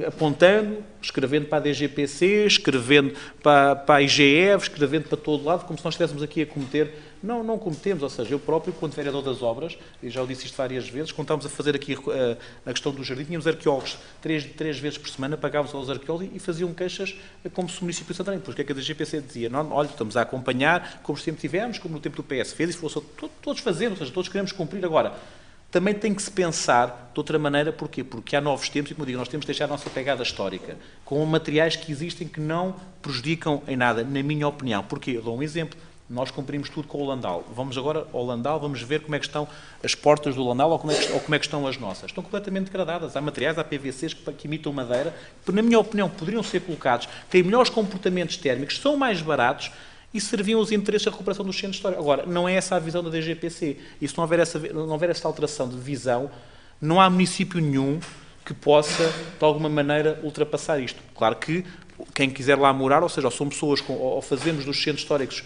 apontando, escrevendo para a DGPC, escrevendo para a IGF, escrevendo para todo lado, como se nós estivéssemos aqui a cometer. Não cometemos, ou seja, eu próprio, quando vereador das obras, e já o disse isto várias vezes, quando estávamos a fazer aqui a questão do jardim, tínhamos arqueólogos três vezes por semana, pagávamos aos arqueólogos e faziam queixas como se o município de Santarém. Porque é que a DGPC dizia: não, olha, estamos a acompanhar, como sempre tivemos, como no tempo do PS fez, e fosse todos fazendo, ou seja, todos queremos cumprir. Agora, também tem que se pensar de outra maneira. Porquê? Porque há novos tempos e, como eu digo, nós temos de deixar a nossa pegada histórica com materiais que existem que não prejudicam em nada, na minha opinião. Porquê? Eu dou um exemplo. Nós cumprimos tudo com o Landau. Vamos agora ao Landau, vamos ver como é que estão as portas do Landau ou como é que estão as nossas. Estão completamente degradadas. Há materiais, há PVCs que imitam madeira, que, na minha opinião, poderiam ser colocados, têm melhores comportamentos térmicos, são mais baratos e serviam os interesses da recuperação dos centros históricos. Agora, não é essa a visão da DGPC. E se não houver essa alteração de visão, não há município nenhum que possa, de alguma maneira, ultrapassar isto. Claro que quem quiser lá morar, ou seja, ou são pessoas, ou fazemos dos centros históricos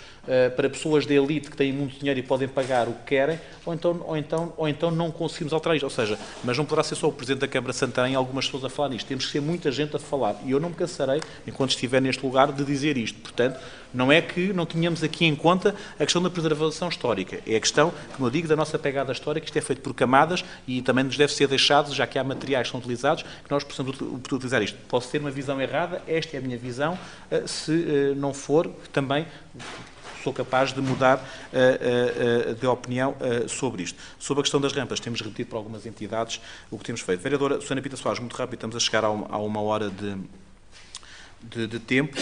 para pessoas da elite que têm muito dinheiro e podem pagar o que querem, ou então não conseguimos alterar isto. Ou seja, mas não poderá ser só o Presidente da Câmara de Santarém e algumas pessoas a falar nisto. Temos que ser muita gente a falar. E eu não me cansarei, enquanto estiver neste lugar, de dizer isto. Portanto, não é que não tenhamos aqui em conta a questão da preservação histórica. É a questão, como eu digo, da nossa pegada histórica. Isto é feito por camadas e também nos deve ser deixado, já que há materiais que são utilizados, que nós possamos utilizar isto. Posso ter uma visão errada, esta é a minha visão. Se não for, também sou capaz de mudar de opinião sobre isto. Sobre a questão das rampas, temos repetido para algumas entidades o que temos feito. Vereadora Susana Pita Soares, muito rápido, estamos a chegar a uma hora de tempo.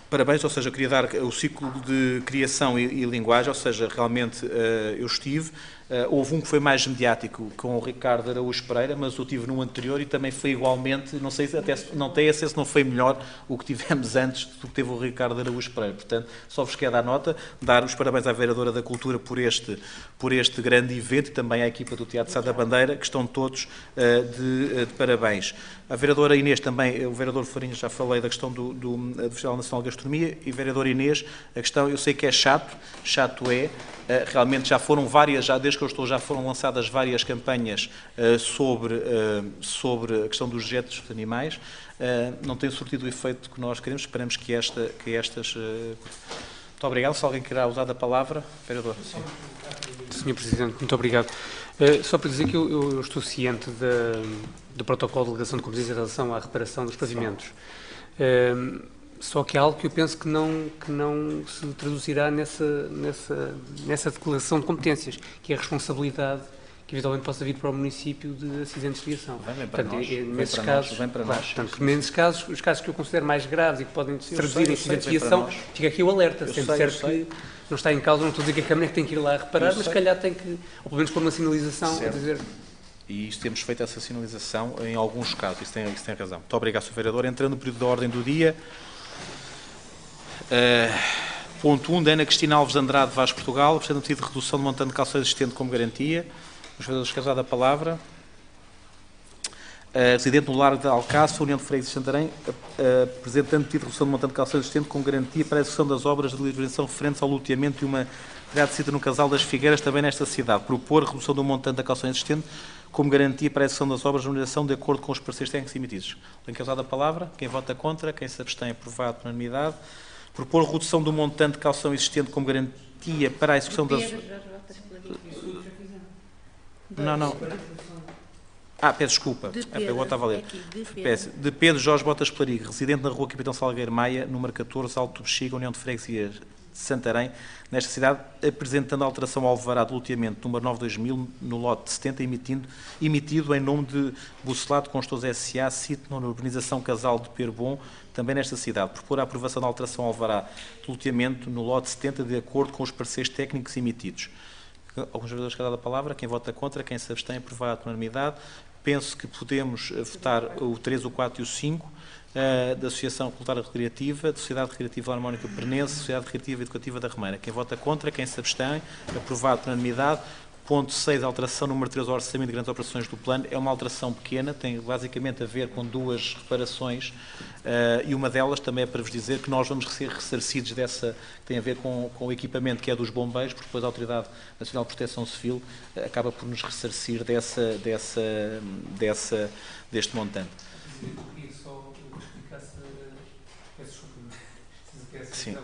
Parabéns, ou seja, eu queria dar o ciclo de criação e linguagem, ou seja, realmente eu estive. Houve um que foi mais mediático com o Ricardo Araújo Pereira, mas eu estive num anterior e também foi igualmente, não sei se até não tem acesso, não foi melhor o que tivemos antes do que teve o Ricardo Araújo Pereira. Portanto, só vos quero dar nota, dar os parabéns à Vereadora da Cultura por este grande evento e também à equipa do Teatro Sá da Bandeira, que estão todos de parabéns. A Vereadora Inês também, o Vereador Farinha, já falei da questão do Festival Nacional de Gastronomia, e Vereadora Inês, a questão, eu sei que é chato é, realmente já foram várias, já desde que eu estou, já foram lançadas várias campanhas sobre a questão dos dejetos dos animais. Não tem surtido o efeito que nós queremos, esperamos que estas... Muito obrigado. Se alguém queira usar a palavra, Vereador. Sr. Presidente, muito obrigado. Só para dizer que eu estou ciente do protocolo de delegação de competência em relação à reparação dos pavimentos. Só que há algo que eu penso que não se traduzirá nessa declaração de competências, que é a responsabilidade que eventualmente possa vir para o município de acidentes de viação. Vem para nós. Nesses casos, os casos que eu considero mais graves e que podem se traduzir em acidentes de viação, fica aqui o alerta, sendo certo que não está em causa, não estou a dizer que a Câmara é que tem que ir lá reparar, mas se calhar tem que, ou pelo menos pôr uma sinalização a dizer... E isto temos feito essa sinalização em alguns casos, isso tem razão. Muito obrigado, Sr. Vereador. Entrando no período da ordem do dia... Ponto 1, Ana Cristina Alves Andrade, Vaz Portugal, apresenta pedido de redução do montante de calção existente como garantia. Os vereadores querem usar a palavra. Residente no Largo de Alcácer, União de Fregueses de Santarém, apresentando pedido de redução do montante de calção existente como garantia para a execução das obras de livração referentes ao loteamento de uma telhado de sítio no Casal das Figueiras, também nesta cidade. Propor a redução do montante da calção existente como garantia para a execução das obras de remuneração de acordo com os pareceres técnicos emitidos. Quem quer usar a palavra? Quem vota contra? Quem se abstém? Aprovado por unanimidade. Propor redução do montante de calção existente como garantia para a execução das... Não. Peço desculpa. Eu estava a ler. De Pedro Jorge Botas Pelarigo, residente na rua Capitão Salgueiro Maia, número 14, Alto do Bexiga, União de Freguesias de Santarém, nesta cidade, apresentando a alteração ao alvará de loteamento número 9/2000 no lote 70, emitido em nome de Bucelato Construtores S.A., sítio na urbanização Casal de Perbom, também nesta cidade. Propor a aprovação da alteração ao alvará de loteamento no lote 70, de acordo com os pareceres técnicos emitidos. Alguns vereadores querem dar a palavra. Quem vota contra? Quem se abstém? Aprovado por unanimidade. Penso que podemos votar o 3, o 4 e o 5 da Associação Cultural Recreativa, da Sociedade Recreativa Harmónica Pernense, Sociedade Recreativa e Educativa da Remeira. Quem vota contra? Quem se abstém? Aprovado por unanimidade. Ponto 6, alteração número 3 ao orçamento de grandes operações do plano, é uma alteração pequena, tem basicamente a ver com duas reparações e uma delas também é para vos dizer que nós vamos ser ressarcidos dessa, que tem a ver com o equipamento que é dos bombeiros, porque depois a Autoridade Nacional de Proteção Civil acaba por nos ressarcir deste montante. Sim.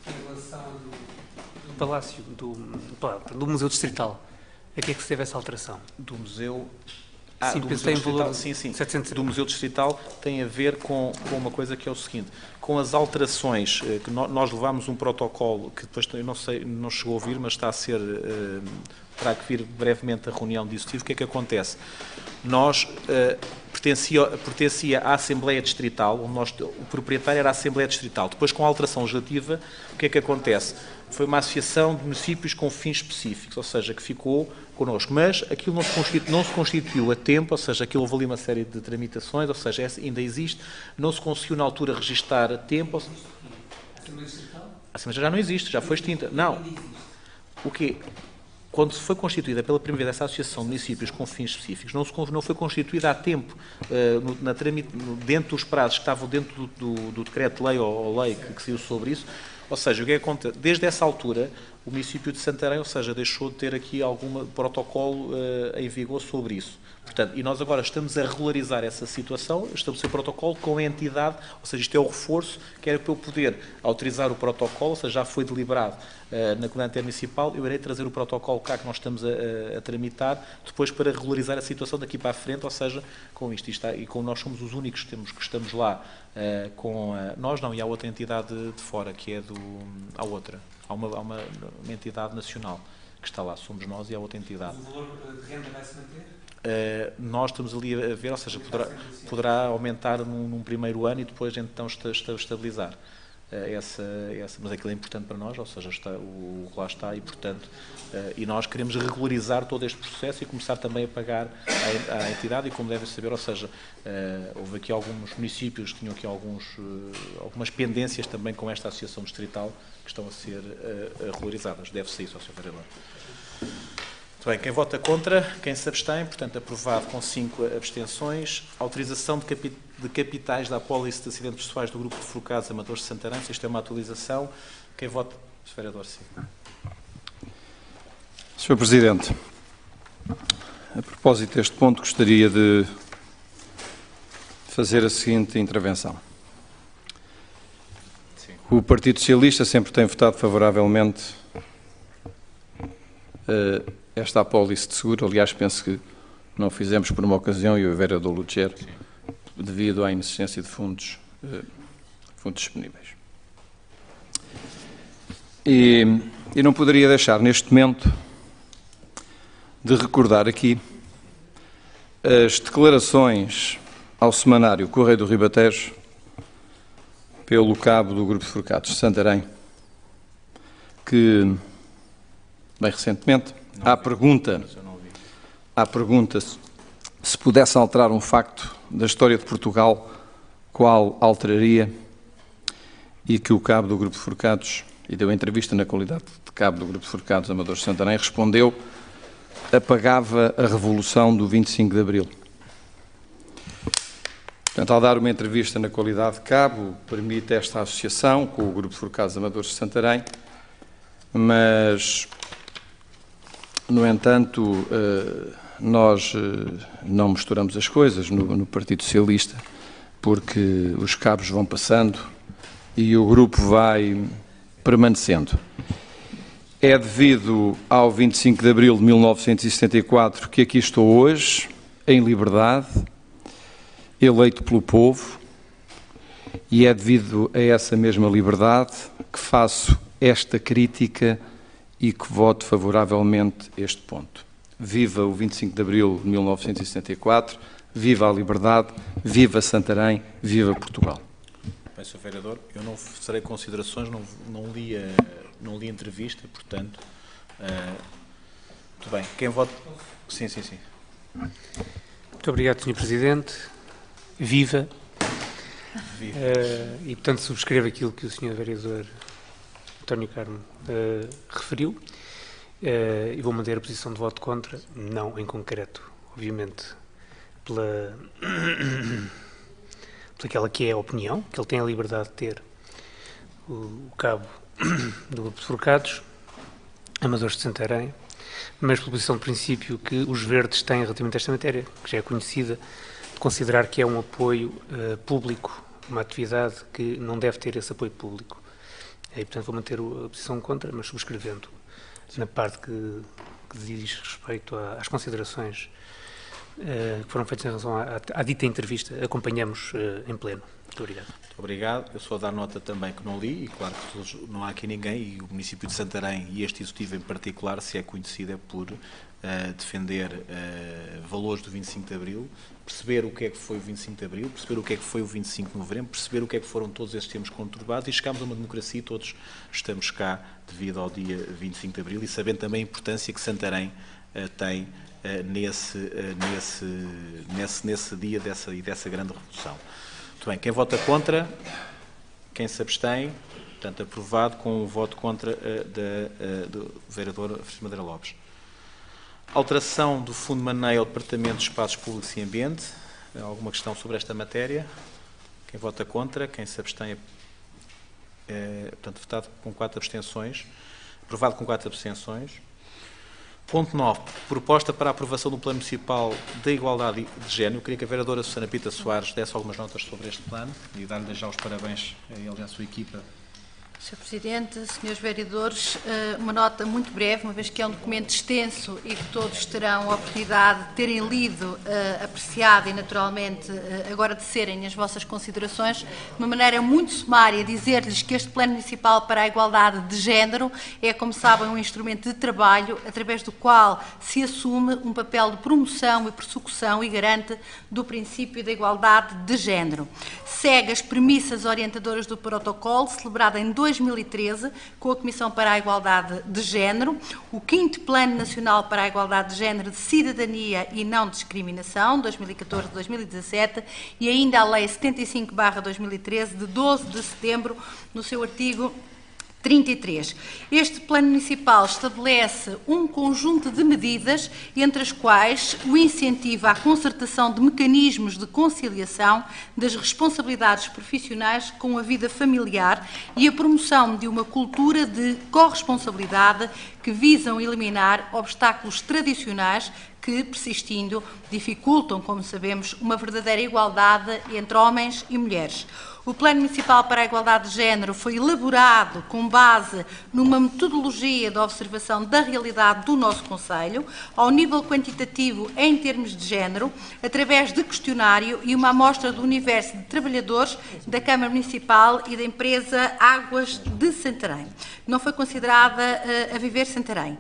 Em relação do Palácio, do Museu Distrital, a que é que se deve essa alteração? Do Museu... Sim, do pensei Museu em valor Distrital, sim. 700. Do Museu Distrital tem a ver com uma coisa que é o seguinte, com as alterações, que nós levámos um protocolo, que depois, eu não sei, não chegou a ouvir, mas está a ser, terá que vir brevemente a reunião de executivo. O que é que acontece? Nós, pertencia à Assembleia Distrital, onde o proprietário era a Assembleia Distrital. Depois, com a alteração legislativa, o que é que acontece? Foi uma associação de municípios com fins específicos, ou seja, que ficou connosco, mas aquilo não se constituiu a tempo, ou seja, aquilo houve ali uma série de tramitações, ou seja, ainda existe, não se conseguiu na altura registar a tempo. A Assembleia já não existe, já foi extinta. Não. O quê? Quando foi constituída pela primeira vez essa associação de municípios com fins específicos, não foi constituída a tempo, dentro dos prazos que estavam dentro do decreto-lei ou lei que saiu sobre isso. Ou seja, o que é que acontece? Desde essa altura, o município de Santarém, ou seja, deixou de ter aqui algum protocolo em vigor sobre isso. Portanto, e nós agora estamos a regularizar essa situação, estabelecer o protocolo com a entidade, ou seja, isto é o reforço, que era para eu poder autorizar o protocolo, ou seja, já foi deliberado na Comunidade Intermunicipal, eu irei trazer o protocolo cá que nós estamos a tramitar, depois para regularizar a situação daqui para a frente, ou seja, com isto e como nós somos os únicos que estamos lá, nós não, e há outra entidade de fora, que é há outra, há uma entidade nacional que está lá, somos nós e há outra entidade. O valor de renda vai se manter? Nós estamos ali a ver, ou seja, poderá aumentar num primeiro ano e depois então estabilizar mas aquilo é importante para nós, ou seja, lá está e portanto, e nós queremos regularizar todo este processo e começar também a pagar à entidade e como devem saber, ou seja, houve aqui alguns municípios que tinham aqui algumas pendências também com esta associação distrital que estão a ser regularizadas, deve-se isso ao Sr. Vereador. Muito bem, quem vota contra, quem se abstém, portanto, aprovado com 5 abstenções. Autorização de capitais da apólice de acidentes pessoais do Grupo de Focados Amadores de Santarém. Isto é uma atualização. Quem vota? Sr. Vereador, sim. Sr. Presidente, a propósito deste ponto, gostaria de fazer a seguinte intervenção. Sim. O Partido Socialista sempre tem votado favoravelmente esta apólice de seguro. Aliás, penso que não fizemos por uma ocasião e o vereador Lutger, devido à inexistência de fundos disponíveis. E não poderia deixar, neste momento, de recordar aqui as declarações ao semanário Correio do Ribatejo pelo cabo do Grupo de Focados de Santarém, que, bem recentemente, à pergunta se pudesse alterar um facto da história de Portugal, qual alteraria, e que o cabo do Grupo de Focados, e deu entrevista na qualidade de cabo do Grupo de Focados Amadores de Santarém, respondeu: apagava a revolução do 25 de Abril. Portanto, ao dar uma entrevista na qualidade de cabo, permite esta associação com o Grupo de Focados Amadores de Santarém, mas, no entanto, nós não misturamos as coisas no Partido Socialista, porque os cabos vão passando e o grupo vai permanecendo. É devido ao 25 de abril de 1974 que aqui estou hoje, em liberdade, eleito pelo povo, e é devido a essa mesma liberdade que faço esta crítica e que voto favoravelmente este ponto. Viva o 25 de abril de 1974, viva a liberdade, viva Santarém, viva Portugal. Bem, Sr. Vereador, eu não farei considerações, não li a entrevista, portanto, muito bem. Quem vota? Sim. Muito obrigado, Sr. Presidente. Viva. E, portanto, subscrevo aquilo que o Sr. Vereador António Carmo referiu. E vou manter a posição de voto contra, não em concreto, obviamente, pela aquela que é a opinião, que ele tem a liberdade de ter, o cabo do grupo de Forcados, Amadores de Santarém, mas pela posição de princípio que os verdes têm relativamente a esta matéria, que já é conhecida, de considerar que é um apoio público, uma atividade que não deve ter esse apoio público. E, portanto, vou manter a posição contra, mas subscrevendo na parte que diz respeito às considerações que foram feitas em relação à dita entrevista, acompanhamos em pleno. Muito obrigado. Muito obrigado. Eu só dar nota também que não li, e claro que não há aqui ninguém, e o município de Santarém, e este executivo em particular, se é conhecido, é por defender valores do 25 de Abril, perceber o que é que foi o 25 de Abril, perceber o que é que foi o 25 de Novembro, perceber o que é que foram todos estes termos conturbados, e chegámos a uma democracia e todos estamos cá devido ao dia 25 de Abril, e sabendo também a importância que Santarém tem nesse dia dessa grande revolução. Muito bem, quem vota contra, quem se abstém, portanto, aprovado com o voto contra do vereador Francisco Madeira Lopes. Alteração do Fundo de Maneio ao Departamento de Espaços Públicos e Ambiente. Alguma questão sobre esta matéria? Quem vota contra, quem se abstém, portanto, votado com 4 abstenções. Aprovado com 4 abstenções. Ponto 9. Proposta para a aprovação do Plano Municipal da Igualdade de Género. Eu queria que a vereadora Susana Pita Soares desse algumas notas sobre este plano e dar-lhe já os parabéns a ele e à sua equipa. Sr. Presidente, senhores vereadores, uma nota muito breve, uma vez que é um documento extenso e que todos terão a oportunidade de terem lido, apreciado e, naturalmente, agora de serem as vossas considerações, de uma maneira muito sumária, dizer-lhes que este Plano Municipal para a Igualdade de Género é, como sabem, um instrumento de trabalho através do qual se assume um papel de promoção e persecução e garante do princípio da igualdade de género. Segue as premissas orientadoras do protocolo, celebrado em 2013, com a Comissão para a Igualdade de Género, o 5º Plano Nacional para a Igualdade de Género de Cidadania e Não Discriminação, 2014-2017, e ainda a Lei 75/2013, de 12 de setembro, no seu artigo 33. Este Plano Municipal estabelece um conjunto de medidas, entre as quais o incentivo à concertação de mecanismos de conciliação das responsabilidades profissionais com a vida familiar e a promoção de uma cultura de corresponsabilidade que visam eliminar obstáculos tradicionais que, persistindo, dificultam, como sabemos, uma verdadeira igualdade entre homens e mulheres. O Plano Municipal para a Igualdade de Género foi elaborado com base numa metodologia de observação da realidade do nosso Concelho, ao nível quantitativo em termos de género, através de questionário e uma amostra do universo de trabalhadores da Câmara Municipal e da empresa Águas de Santarém. Não foi considerada a Viver Santarém.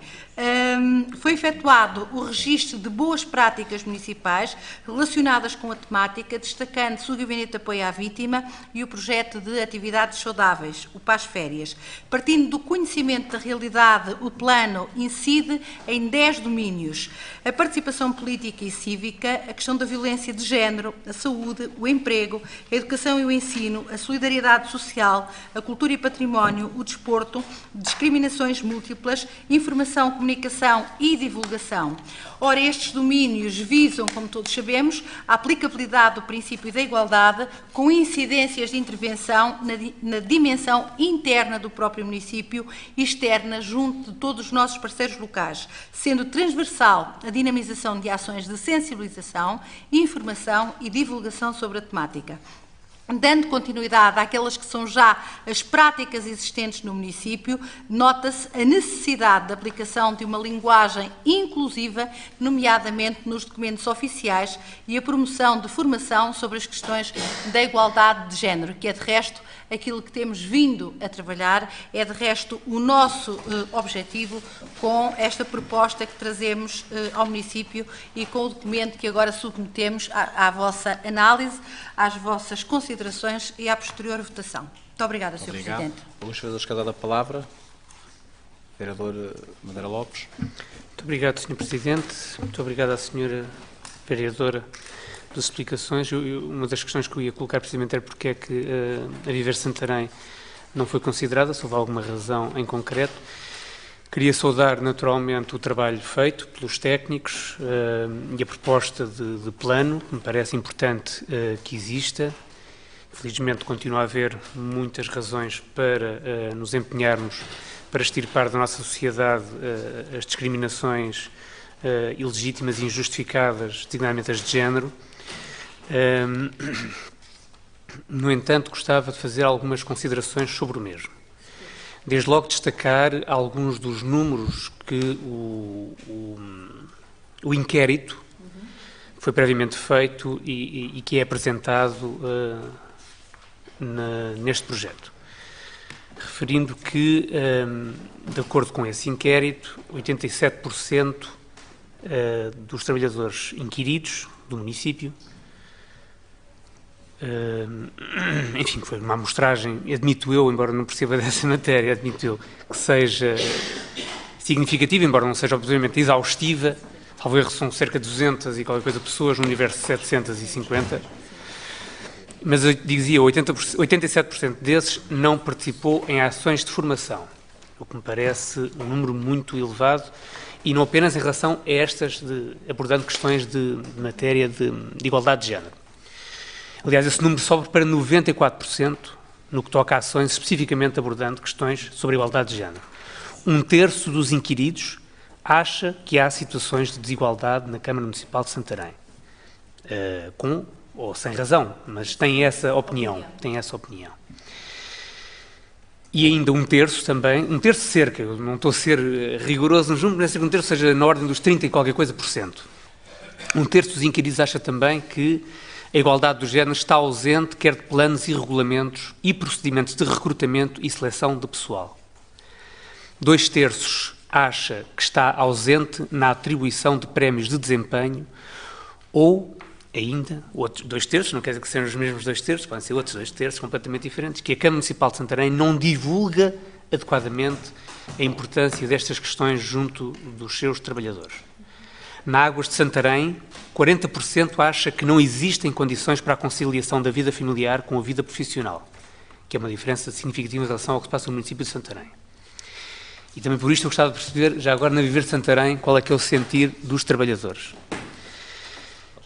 Foi efetuado o registro de boas práticas municipais relacionadas com a temática, destacando-se o Gabinete de Apoio à Vítima e o projeto de atividades saudáveis, o Paz Férias. Partindo do conhecimento da realidade, o plano incide em 10 domínios: a participação política e cívica, a questão da violência de género, a saúde, o emprego, a educação e o ensino, a solidariedade social, a cultura e património, o desporto, discriminações múltiplas, informação, comunicação e divulgação. Ora, estes domínios visam, como todos sabemos, a aplicabilidade do princípio da igualdade, com incidências de intervenção na dimensão interna do próprio município e externa junto de todos os nossos parceiros locais, sendo transversal a dinamização de ações de sensibilização, informação e divulgação sobre a temática. Dando continuidade àquelas que são já as práticas existentes no município, nota-se a necessidade de aplicação de uma linguagem inclusiva, nomeadamente nos documentos oficiais, e a promoção de formação sobre as questões da igualdade de género, que é, de resto, aquilo que temos vindo a trabalhar, é, de resto, o nosso objetivo com esta proposta que trazemos ao município e com o documento que agora submetemos à vossa análise, às vossas considerações e à posterior votação. Muito obrigada, Sr. Presidente. Alguns vereadores que a palavra. Vereador Madeira Lopes. Muito obrigado, Sr. Presidente. Muito obrigado à Sra. Vereadora pelas explicações. Uma das questões que eu ia colocar precisamente era porque é que a Viver Santarém não foi considerada, se houve alguma razão em concreto. Queria saudar naturalmente o trabalho feito pelos técnicos e a proposta de plano, que me parece importante que exista. Felizmente continua a haver muitas razões para nos empenharmos para extirpar da nossa sociedade as discriminações ilegítimas e injustificadas, designadamente as de género. No entanto, gostava de fazer algumas considerações sobre o mesmo. Desde logo destacar alguns dos números que o inquérito foi previamente feito e que é apresentado neste projeto. Referindo que, de acordo com esse inquérito, 87% dos trabalhadores inquiridos do município, enfim, foi uma amostragem, admito eu, embora não perceba dessa matéria, admito eu que seja significativa, embora não seja obviamente exaustiva. Talvez são cerca de 200 e qualquer coisa pessoas no universo de 750, mas eu dizia 87% desses não participou em ações de formação, o que me parece um número muito elevado, e não apenas em relação a estas, abordando questões de matéria de igualdade de género. Aliás, esse número sobe para 94% no que toca a ações especificamente abordando questões sobre a igualdade de género. 1/3 dos inquiridos acha que há situações de desigualdade na Câmara Municipal de Santarém. Com ou sem razão, mas tem essa opinião. E ainda 1/3 também, 1/3 cerca, eu não estou a ser rigoroso nos números, mas 1/3 seja na ordem dos 30 e qualquer coisa por cento. 1/3 dos inquiridos acha também que a igualdade do género está ausente, quer de planos e regulamentos e procedimentos de recrutamento e seleção de pessoal. 2/3 acha que está ausente na atribuição de prémios de desempenho ou, ainda, outros 2/3, não quer dizer que sejam os mesmos 2/3, podem ser outros 2/3 completamente diferentes, que a Câmara Municipal de Santarém não divulga adequadamente a importância destas questões junto dos seus trabalhadores. Na Águas de Santarém, 40% acha que não existem condições para a conciliação da vida familiar com a vida profissional, que é uma diferença significativa em relação ao que se passa no município de Santarém. E também por isto eu gostava de perceber, já agora na Viver de Santarém, qual é que é o sentir dos trabalhadores.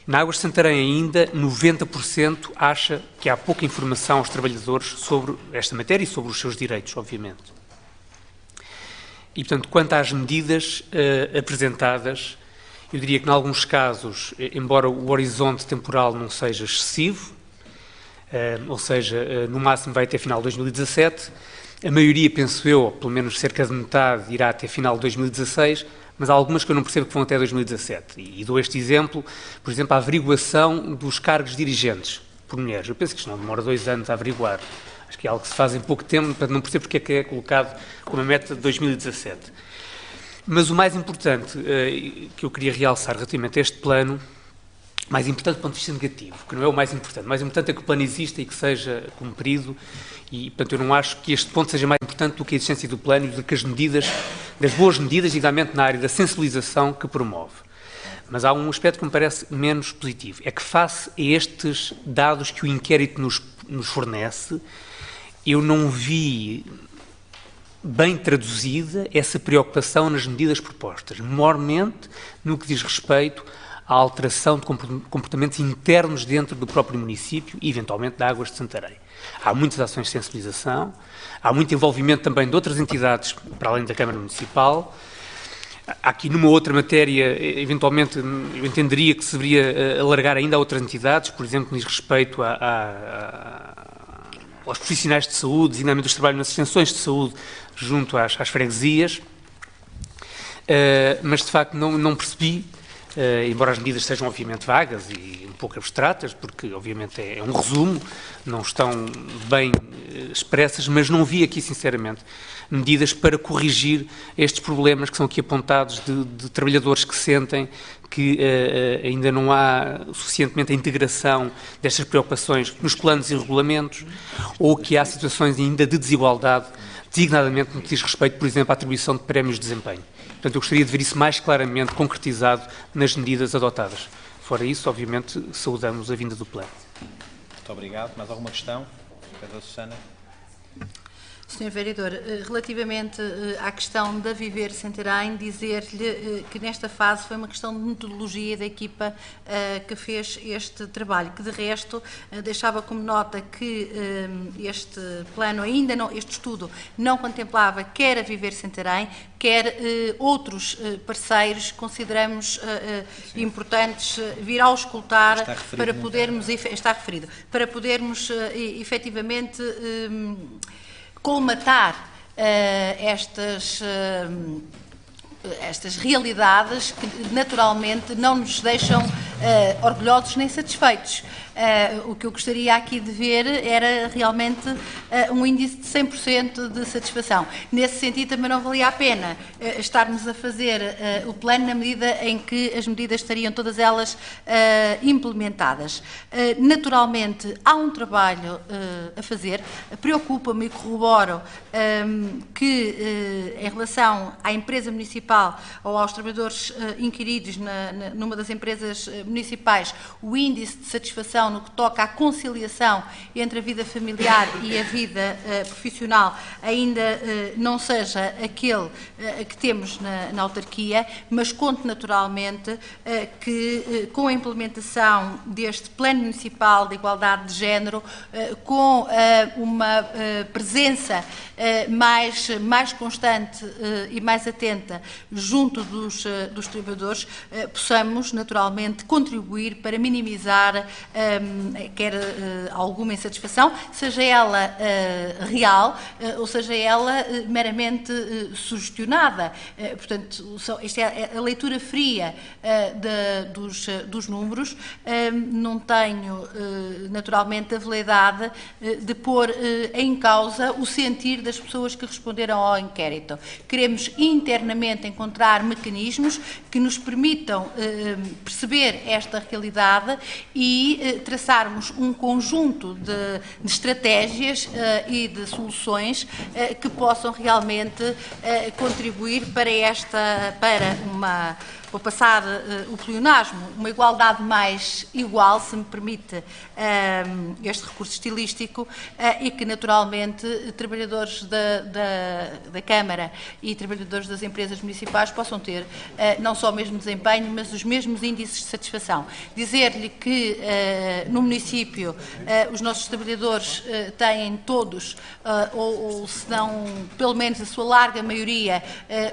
Na Águas de Santarém ainda, 90% acha que há pouca informação aos trabalhadores sobre esta matéria e sobre os seus direitos, obviamente. E, portanto, quanto às medidas apresentadas, eu diria que, em alguns casos, embora o horizonte temporal não seja excessivo, ou seja, no máximo vai até final de 2017, a maioria, penso eu, pelo menos cerca de metade, irá até final de 2016, mas há algumas que eu não percebo que vão até 2017. E dou este exemplo, por exemplo, a averiguação dos cargos dirigentes por mulheres. Eu penso que isto não demora 2 anos a averiguar. Acho que é algo que se faz em pouco tempo, para não perceber porque é que é colocado como a meta de 2017. Mas o mais importante que eu queria realçar relativamente a este plano, mais importante do ponto de vista negativo, que não é o mais importante é que o plano exista e que seja cumprido, e portanto eu não acho que este ponto seja mais importante do que a existência do plano e do que as medidas, das boas medidas, igualmente na área da sensibilização que promove. Mas há um aspecto que me parece menos positivo, é que face a estes dados que o inquérito nos fornece, eu não vi bem traduzida essa preocupação nas medidas propostas, maiormente no que diz respeito à alteração de comportamentos internos dentro do próprio município e, eventualmente, da Águas de Santarém. Há muitas ações de sensibilização, há muito envolvimento também de outras entidades, para além da Câmara Municipal. Há aqui, numa outra matéria, eventualmente, eu entenderia que se deveria alargar ainda a outras entidades, por exemplo, no que diz respeito aos profissionais de saúde, designadamente os que trabalham nas extensões de saúde junto às freguesias, mas de facto não percebi, embora as medidas sejam obviamente vagas e um pouco abstratas, porque obviamente é um resumo, não estão bem expressas, mas não vi aqui sinceramente medidas para corrigir estes problemas que são aqui apontados de trabalhadores que sentem que ainda não há suficientemente a integração destas preocupações nos planos e regulamentos, ou que há situações ainda de desigualdade, designadamente no que diz respeito, por exemplo, à atribuição de prémios de desempenho. Portanto, eu gostaria de ver isso mais claramente concretizado nas medidas adotadas. Fora isso, obviamente, saudamos a vinda do plano. Muito obrigado. Mais alguma questão? Pedro Susana? Sr. Vereador, relativamente à questão da Viver Santarém, dizer-lhe que nesta fase foi uma questão de metodologia da equipa que fez este trabalho, que de resto deixava como nota que este plano ainda não, este estudo não contemplava quer a Viver Santarém, quer outros parceiros que consideramos importantes vir a auscultar para podermos, está referido, para podermos efetivamente colmatar estas realidades que naturalmente não nos deixam orgulhosos nem satisfeitos. O que eu gostaria aqui de ver era realmente um índice de 100% de satisfação. Nesse sentido, também não valia a pena estarmos a fazer o plano na medida em que as medidas estariam todas elas implementadas. Naturalmente, há um trabalho a fazer. Preocupa-me e corroboro que, em relação à empresa municipal ou aos trabalhadores inquiridos numa das empresas municipais, o índice de satisfação no que toca à conciliação entre a vida familiar e a vida profissional ainda não seja aquele que temos na autarquia, mas conto naturalmente que com a implementação deste Plano Municipal de Igualdade de Género, com uma presença mais constante e mais atenta junto dos trabalhadores, possamos naturalmente contribuir para minimizar quer alguma insatisfação, seja ela real ou seja ela meramente sugestionada. Portanto, esta é a leitura fria dos números. Não tenho, naturalmente, a veleidade de pôr em causa o sentir das pessoas que responderam ao inquérito. Queremos internamente encontrar mecanismos que nos permitam perceber esta realidade e traçarmos um conjunto de estratégias e de soluções que possam realmente contribuir para vou passar o pleonasmo, uma igualdade mais igual, se me permite este recurso estilístico, e que naturalmente trabalhadores da Câmara e trabalhadores das empresas municipais possam ter não só o mesmo desempenho, mas os mesmos índices de satisfação. Dizer-lhe que no município os nossos trabalhadores têm todos, ou se não pelo menos a sua larga maioria,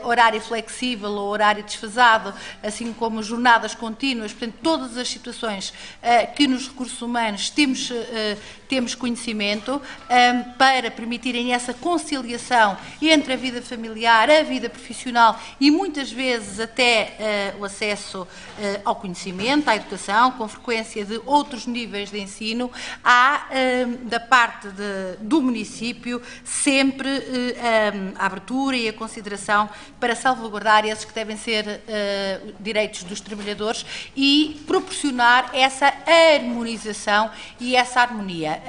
horário flexível ou horário desfasado, assim como jornadas contínuas, portanto, todas as situações que nos recursos humanos temos conhecimento para permitirem essa conciliação entre a vida familiar, a vida profissional e muitas vezes até o acesso ao conhecimento, à educação, com frequência de outros níveis de ensino. Há, da parte do município, sempre a abertura e a consideração para salvaguardar esses que devem ser direitos dos trabalhadores e proporcionar essa harmonização e essa harmonia.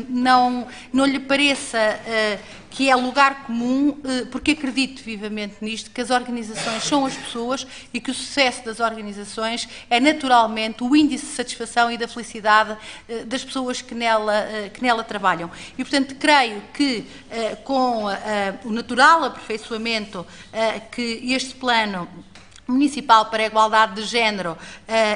Não lhe pareça que é lugar comum, porque acredito vivamente nisto, que as organizações são as pessoas e que o sucesso das organizações é naturalmente o índice de satisfação e da felicidade das pessoas que nela trabalham. E, portanto, creio que com o natural aperfeiçoamento que este plano municipal para a igualdade de género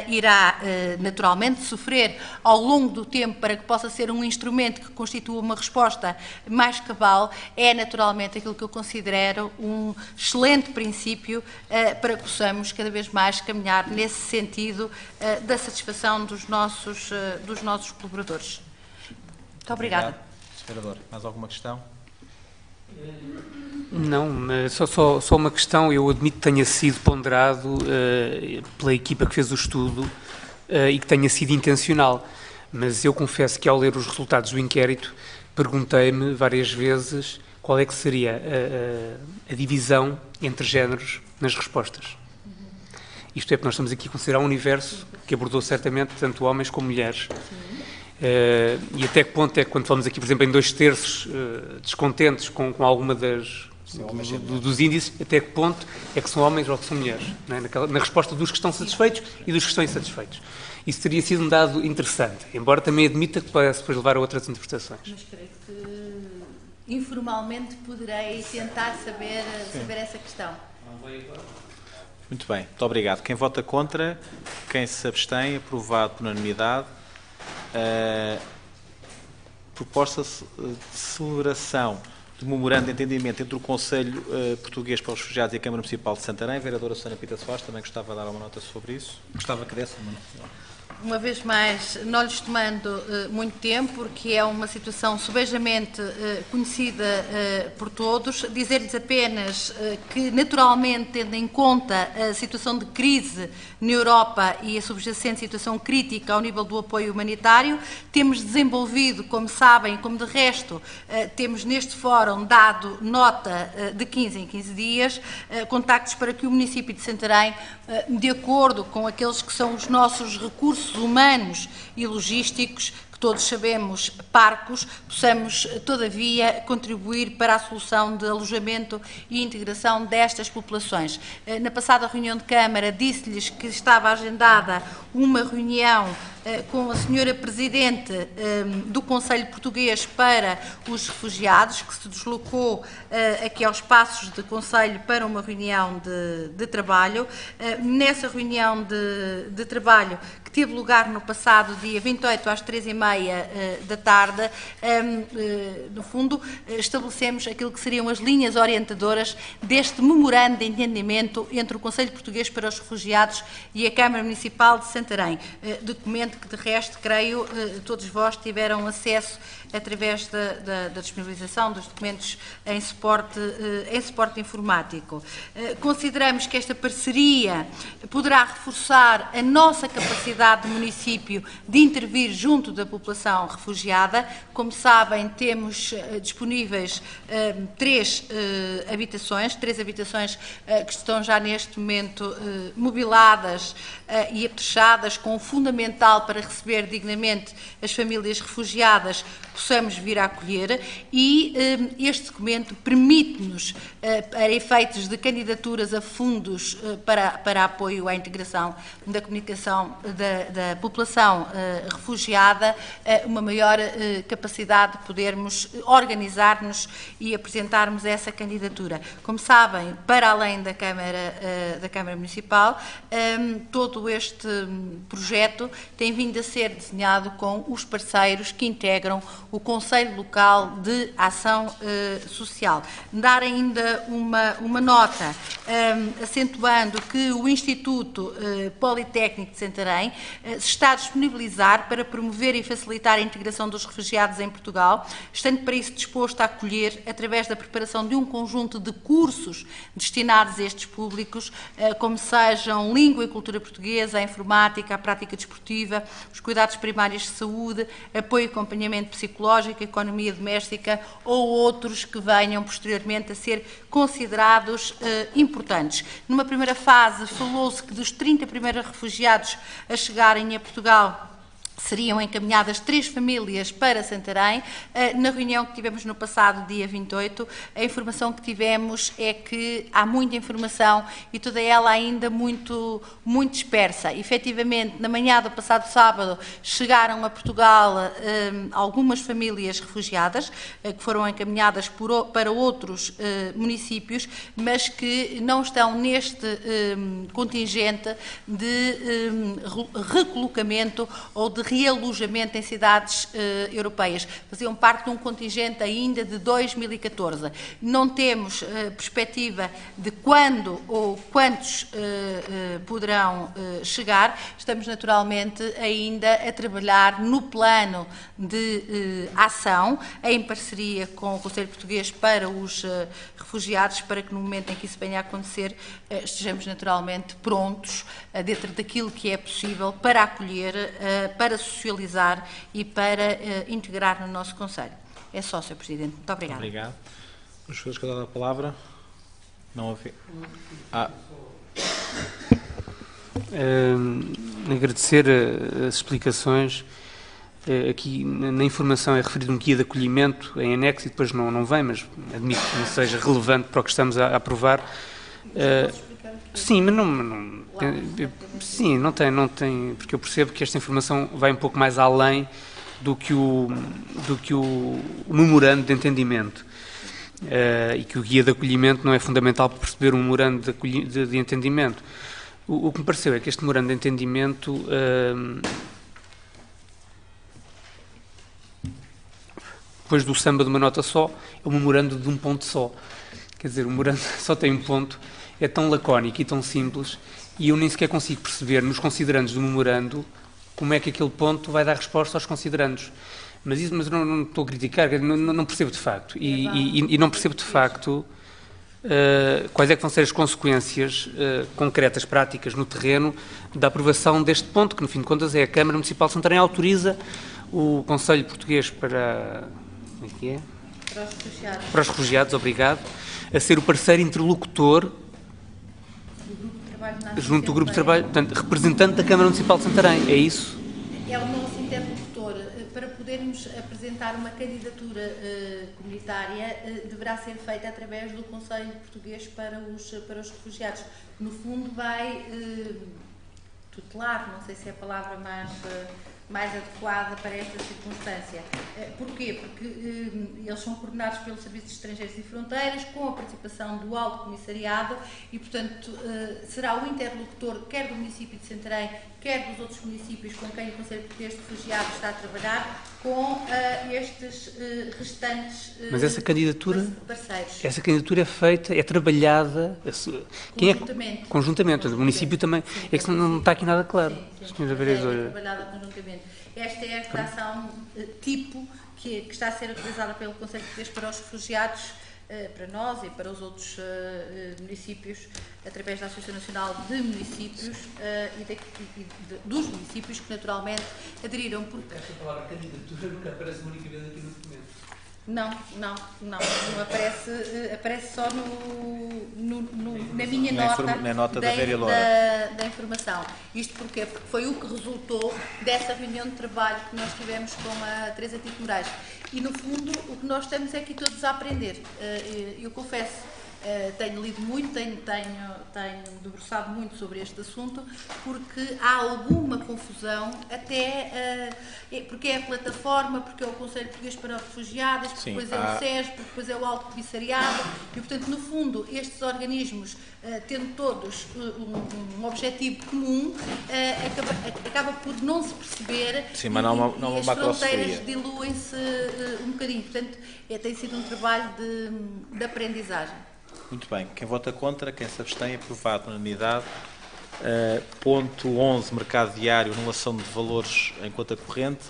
irá naturalmente sofrer ao longo do tempo para que possa ser um instrumento que constitua uma resposta mais cabal, é naturalmente aquilo que eu considero um excelente princípio para que possamos cada vez mais caminhar nesse sentido da satisfação dos nossos colaboradores. Muito obrigada. Sr. Vereador, mais alguma questão? Não, só uma questão. Eu admito que tenha sido ponderado pela equipa que fez o estudo e que tenha sido intencional, mas eu confesso que ao ler os resultados do inquérito perguntei-me várias vezes qual é que seria a divisão entre géneros nas respostas. Isto é, porque nós estamos aqui a considerar um universo que abordou certamente tanto homens como mulheres. E até que ponto é que, quando falamos aqui, por exemplo, em 2/3 descontentes com alguma dos índices, até que ponto é que são homens ou que são mulheres, não é? Na resposta dos que estão satisfeitos e dos que estão insatisfeitos. Isso teria sido um dado interessante, embora também admita que pudesse depois levar a outras interpretações. Mas creio que informalmente poderei tentar saber essa questão. Muito bem, muito obrigado. Quem vota contra, quem se abstém, aprovado por unanimidade. Proposta de celebração do memorando de entendimento entre o Conselho Português para os Refugiados e a Câmara Municipal de Santarém. A vereadora Susana Pita Soares também gostava de dar uma nota sobre isso. Gostava que desse uma nota. Uma vez mais, não lhes tomando muito tempo, porque é uma situação subejamente conhecida por todos, dizer-lhes apenas que, naturalmente, tendo em conta a situação de crise na Europa e a subjacente situação crítica ao nível do apoio humanitário, temos desenvolvido, como sabem, como de resto temos neste fórum dado nota de 15 em 15 dias, contactos para que o município de Santarém, de acordo com aqueles que são os nossos recursos humanos e logísticos, que todos sabemos parcos, possamos, todavia, contribuir para a solução de alojamento e integração destas populações. Na passada reunião de Câmara, disse-lhes que estava agendada uma reunião com a senhora Presidente do Conselho Português para os Refugiados, que se deslocou aqui aos Passos de Conselho para uma reunião de trabalho. Nessa reunião de trabalho, que teve lugar no passado dia 28 às 3h30 da tarde, no fundo, estabelecemos aquilo que seriam as linhas orientadoras deste memorando de entendimento entre o Conselho Português para os Refugiados e a Câmara Municipal de Santarém. Documento que, de resto, creio, todos vós tiveram acesso através da disponibilização dos documentos em suporte informático. Consideramos que esta parceria poderá reforçar a nossa capacidade de município de intervir junto da população refugiada. Como sabem, temos disponíveis três habitações que estão já neste momento mobiladas e apetrechadas, com o fundamental para receber dignamente as famílias refugiadas possamos vir a acolher, e este documento permite-nos, para efeitos de candidaturas a fundos para apoio à integração da comunicação da população refugiada, uma maior capacidade de podermos organizar-nos e apresentarmos essa candidatura. Como sabem, para além da Câmara Municipal, todo este projeto tem vindo a ser desenhado com os parceiros que integram o Conselho Local de Ação Social. Dar ainda uma nota, acentuando que o Instituto Politécnico de Santarém se está a disponibilizar para promover e facilitar a integração dos refugiados em Portugal, estando para isso disposto a acolher, através da preparação de um conjunto de cursos destinados a estes públicos, como sejam língua e cultura portuguesa, a informática, a prática desportiva, os cuidados primários de saúde, apoio e acompanhamento psicológico, economia doméstica ou outros que venham posteriormente a ser considerados importantes. Numa primeira fase, falou-se que dos 30 primeiros refugiados a chegarem a Portugal seriam encaminhadas 3 famílias para Santarém. Na reunião que tivemos no passado, dia 28, a informação que tivemos é que há muita informação e toda ela ainda muito dispersa. Efetivamente, na manhã do passado sábado, chegaram a Portugal algumas famílias refugiadas, que foram encaminhadas para outros municípios, mas que não estão neste contingente de recolocamento ou de realojamento em cidades europeias. Faziam parte de um contingente ainda de 2014. Não temos perspectiva de quando ou quantos poderão chegar. Estamos naturalmente ainda a trabalhar no plano de ação, em parceria com o Conselho Português para os refugiados, para que no momento em que isso venha a acontecer, estejamos naturalmente prontos, dentro daquilo que é possível, para acolher, para socializar e para integrar no nosso Conselho. É só, Sr. Presidente. Muito obrigada. Obrigado. Os senhores que dão a palavra? Não havia. Agradecer as explicações. Aqui na informação é referido um guia de acolhimento em anexo e depois não vem, mas admito que não seja relevante para o que estamos a aprovar. Sim, mas sim, não tem, porque eu percebo que esta informação vai um pouco mais além do que o memorando de entendimento. E que o guia de acolhimento não é fundamental para perceber um memorando de entendimento. O que me pareceu é que este memorando de entendimento depois do samba de uma nota só, é um memorando de um ponto só. Quer dizer, o memorando só tem um ponto, é tão lacónico e tão simples, e eu nem sequer consigo perceber nos considerandos do memorando como é que aquele ponto vai dar resposta aos considerandos. Mas eu não estou a criticar, não percebo de facto. E não percebo de facto quais é que vão ser as consequências concretas, práticas, no terreno, da aprovação deste ponto, que no fim de contas é a Câmara Municipal de Santarém autoriza o Conselho Português para... Como é que é? Para os refugiados. Para os refugiados, obrigado. A ser o parceiro interlocutor junto do Grupo de Trabalho, portanto, representante da Câmara Municipal de Santarém, é isso? É o nosso interlocutor. Para podermos apresentar uma candidatura comunitária, deverá ser feita através do Conselho Português para os refugiados. No fundo, vai tutelar, não sei se é a palavra mais adequada para esta circunstância. Porquê? Porque eles são coordenados pelos Serviços Estrangeiros e Fronteiras, com a participação do Alto Comissariado e, portanto, será o interlocutor quer do município de Santarém, quer dos outros municípios com quem o Conselho Português de Refugiados está a trabalhar, com estes restantes Mas essa candidatura, parceiros. Essa candidatura é feita, é trabalhada Conjuntamente. Conjuntamente. O município também. Sim, é que não está aqui nada claro, senhora vereadora. É trabalhada conjuntamente. Esta é a ação tipo que está a ser utilizada pelo Conselho Português para os refugiados, para nós e para os outros municípios, através da Associação Nacional de Municípios dos municípios que naturalmente aderiram. Porque... Esta palavra candidatura nunca aparece uma única vez aqui no documento. Não aparece só na minha nota da vereadora da informação. Isto porquê? Porque foi o que resultou dessa reunião de trabalho que nós tivemos com a Teresa Tito Moraes. E, no fundo, o que nós estamos é aqui todos a aprender. Eu confesso, tenho lido muito, tenho debruçado muito sobre este assunto, porque há alguma confusão, até porque é a plataforma, porque é o Conselho Português para os Refugiados, porque depois é o SES, porque depois é o Alto Comissariado, e, portanto, no fundo, estes organismos, tendo todos um objetivo comum, acaba por não se perceber. Sim, mas não uma as fronteiras diluem-se um bocadinho. Portanto, tem sido um trabalho de aprendizagem. Muito bem. Quem vota contra, quem se abstém, aprovado por unanimidade. Ponto 11, mercado diário, anulação de valores em conta corrente.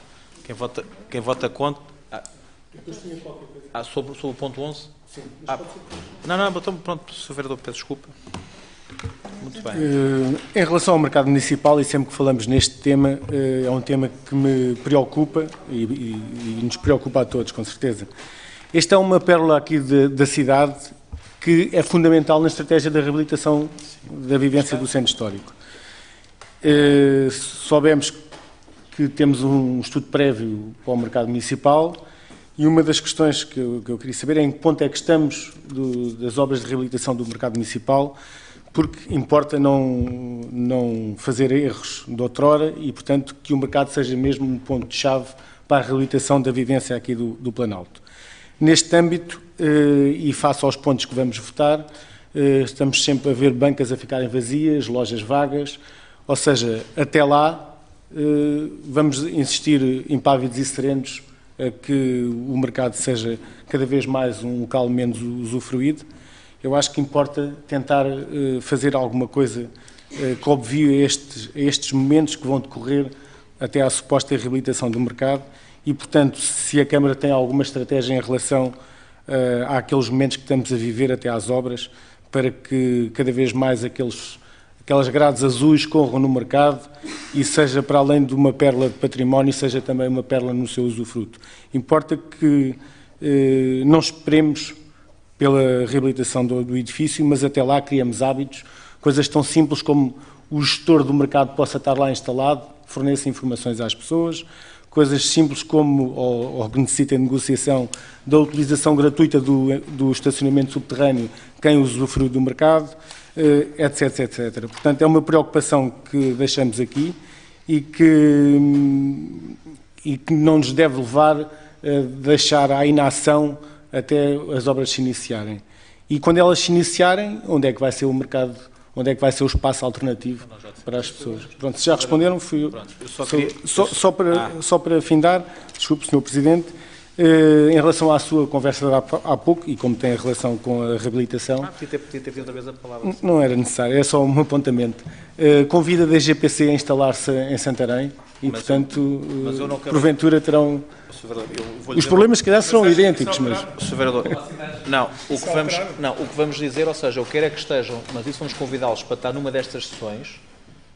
Quem vota contra... sobre o ponto 11? Sim. Não, então pronto, Sr. Vereador, peço desculpa. Muito bem. Em relação ao mercado municipal, e sempre que falamos neste tema, é um tema que me preocupa e nos preocupa a todos, com certeza. Esta é uma pérola aqui da cidade que é fundamental na estratégia da reabilitação da vivência do centro histórico. Soubemos que temos um estudo prévio para o mercado municipal e uma das questões que eu queria saber é em que ponto é que estamos das obras de reabilitação do mercado municipal, porque importa não fazer erros de outrora e, portanto, que o mercado seja mesmo um ponto-chave para a reabilitação da vivência aqui do Planalto. Neste âmbito, e face aos pontos que vamos votar, estamos sempre a ver bancas a ficarem vazias, lojas vagas, ou seja, até lá vamos insistir impávidos e serenos a que o mercado seja cada vez mais um local menos usufruído. Eu acho que importa tentar fazer alguma coisa que obvie estes momentos que vão decorrer até à suposta reabilitação do mercado e, portanto, se a Câmara tem alguma estratégia em relação àqueles momentos que estamos a viver até às obras, para que cada vez mais aquelas grades azuis corram no mercado e seja, para além de uma pérola de património, seja também uma pérola no seu usufruto. Importa que não esperemos pela reabilitação do edifício, mas até lá criamos hábitos, coisas tão simples como o gestor do mercado possa estar lá instalado, forneça informações às pessoas, coisas simples como, ou que necessitem de negociação, da utilização gratuita do estacionamento subterrâneo, quem usufrui do mercado, etc, etc. Portanto, é uma preocupação que deixamos aqui e e que não nos deve levar a deixar à inação até as obras se iniciarem. E quando elas se iniciarem, onde é que vai ser o mercado, onde é que vai ser o espaço alternativo para as pessoas? Pronto, se já responderam, fui eu. Pronto, eu só queria... Só para findar, desculpe, Sr. Presidente, em relação à sua conversa de há pouco, e como tem relação com a reabilitação... Podia ter pedido outra vez a palavra. Não era necessário, é só um apontamento. Convida a DGPC a instalar-se em Santarém e, portanto, porventura terão... Os problemas, se calhar, serão idênticos, mas... Sr. Vereador, não, o que vamos dizer, ou seja, eu quero é que estejam, mas isso vamos convidá-los para estar numa destas sessões,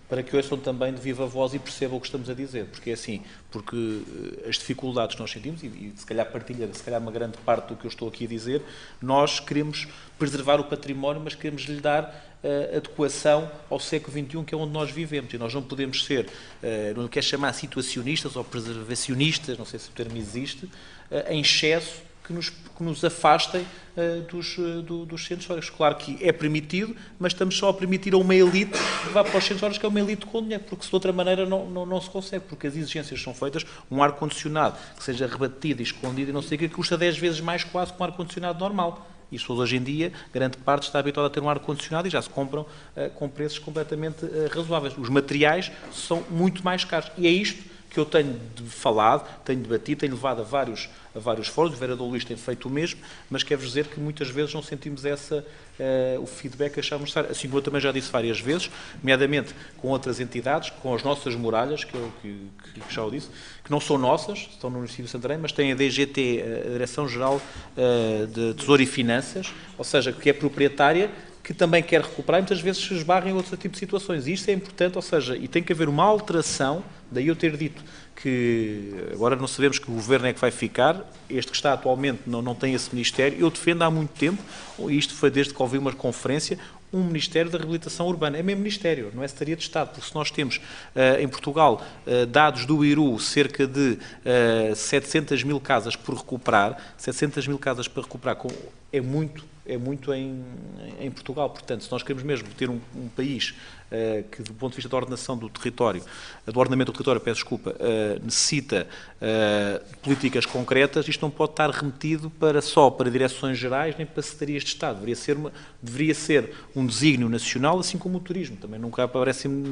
para que ouçam também de viva voz e percebam o que estamos a dizer, porque é assim, porque as dificuldades que nós sentimos, e se calhar partilha, se calhar uma grande parte do que eu estou aqui a dizer, nós queremos preservar o património, mas queremos lhe dar adequação ao século XXI, que é onde nós vivemos, e nós não podemos ser, não lhe quero chamar situacionistas ou preservacionistas, não sei se o termo existe, em excesso, que nos afastem dos centros históricos. Claro que é permitido, mas estamos só a permitir a uma elite que vá para os centros históricos, que é uma elite com dinheiro, porque se de outra maneira não se consegue, porque as exigências são feitas, um ar-condicionado que seja rebatido e escondido e não sei o que, custa 10 vezes mais quase que um ar-condicionado normal. E as pessoas hoje em dia, grande parte está habituada a ter um ar-condicionado e já se compram com preços completamente razoáveis. Os materiais são muito mais caros. E é isto que eu tenho falado, tenho debatido, tenho levado a vários fóruns, o vereador Luís tem feito o mesmo, mas quero-vos dizer que muitas vezes não sentimos o feedback que achávamos necessário. Assim como eu também já disse várias vezes, nomeadamente com outras entidades, com as nossas muralhas, que já o disse, que não são nossas, estão no município de Santarém, mas têm a DGT, a Direção-Geral de Tesouro e Finanças, ou seja, que é proprietária, que também quer recuperar e muitas vezes se esbarra em outro tipo de situações. E isto é importante, ou seja, e tem que haver uma alteração, daí eu ter dito que agora não sabemos que governo é que vai ficar, este que está atualmente não tem esse Ministério, eu defendo há muito tempo, isto foi desde que ouvi uma conferência, um Ministério da Reabilitação Urbana. É mesmo Ministério, não é Secretaria de Estado, porque se nós temos em Portugal dados do IRU, cerca de 700 mil casas por recuperar, 700 mil casas para recuperar é muito em Portugal. Portanto, se nós queremos mesmo ter um país que, do ponto de vista da ordenação do território, do ordenamento do território, necessita de políticas concretas, isto não pode estar remetido só para direções gerais, nem para secretarias de Estado. Deveria ser um desígnio nacional, assim como o turismo. Também nunca aparecem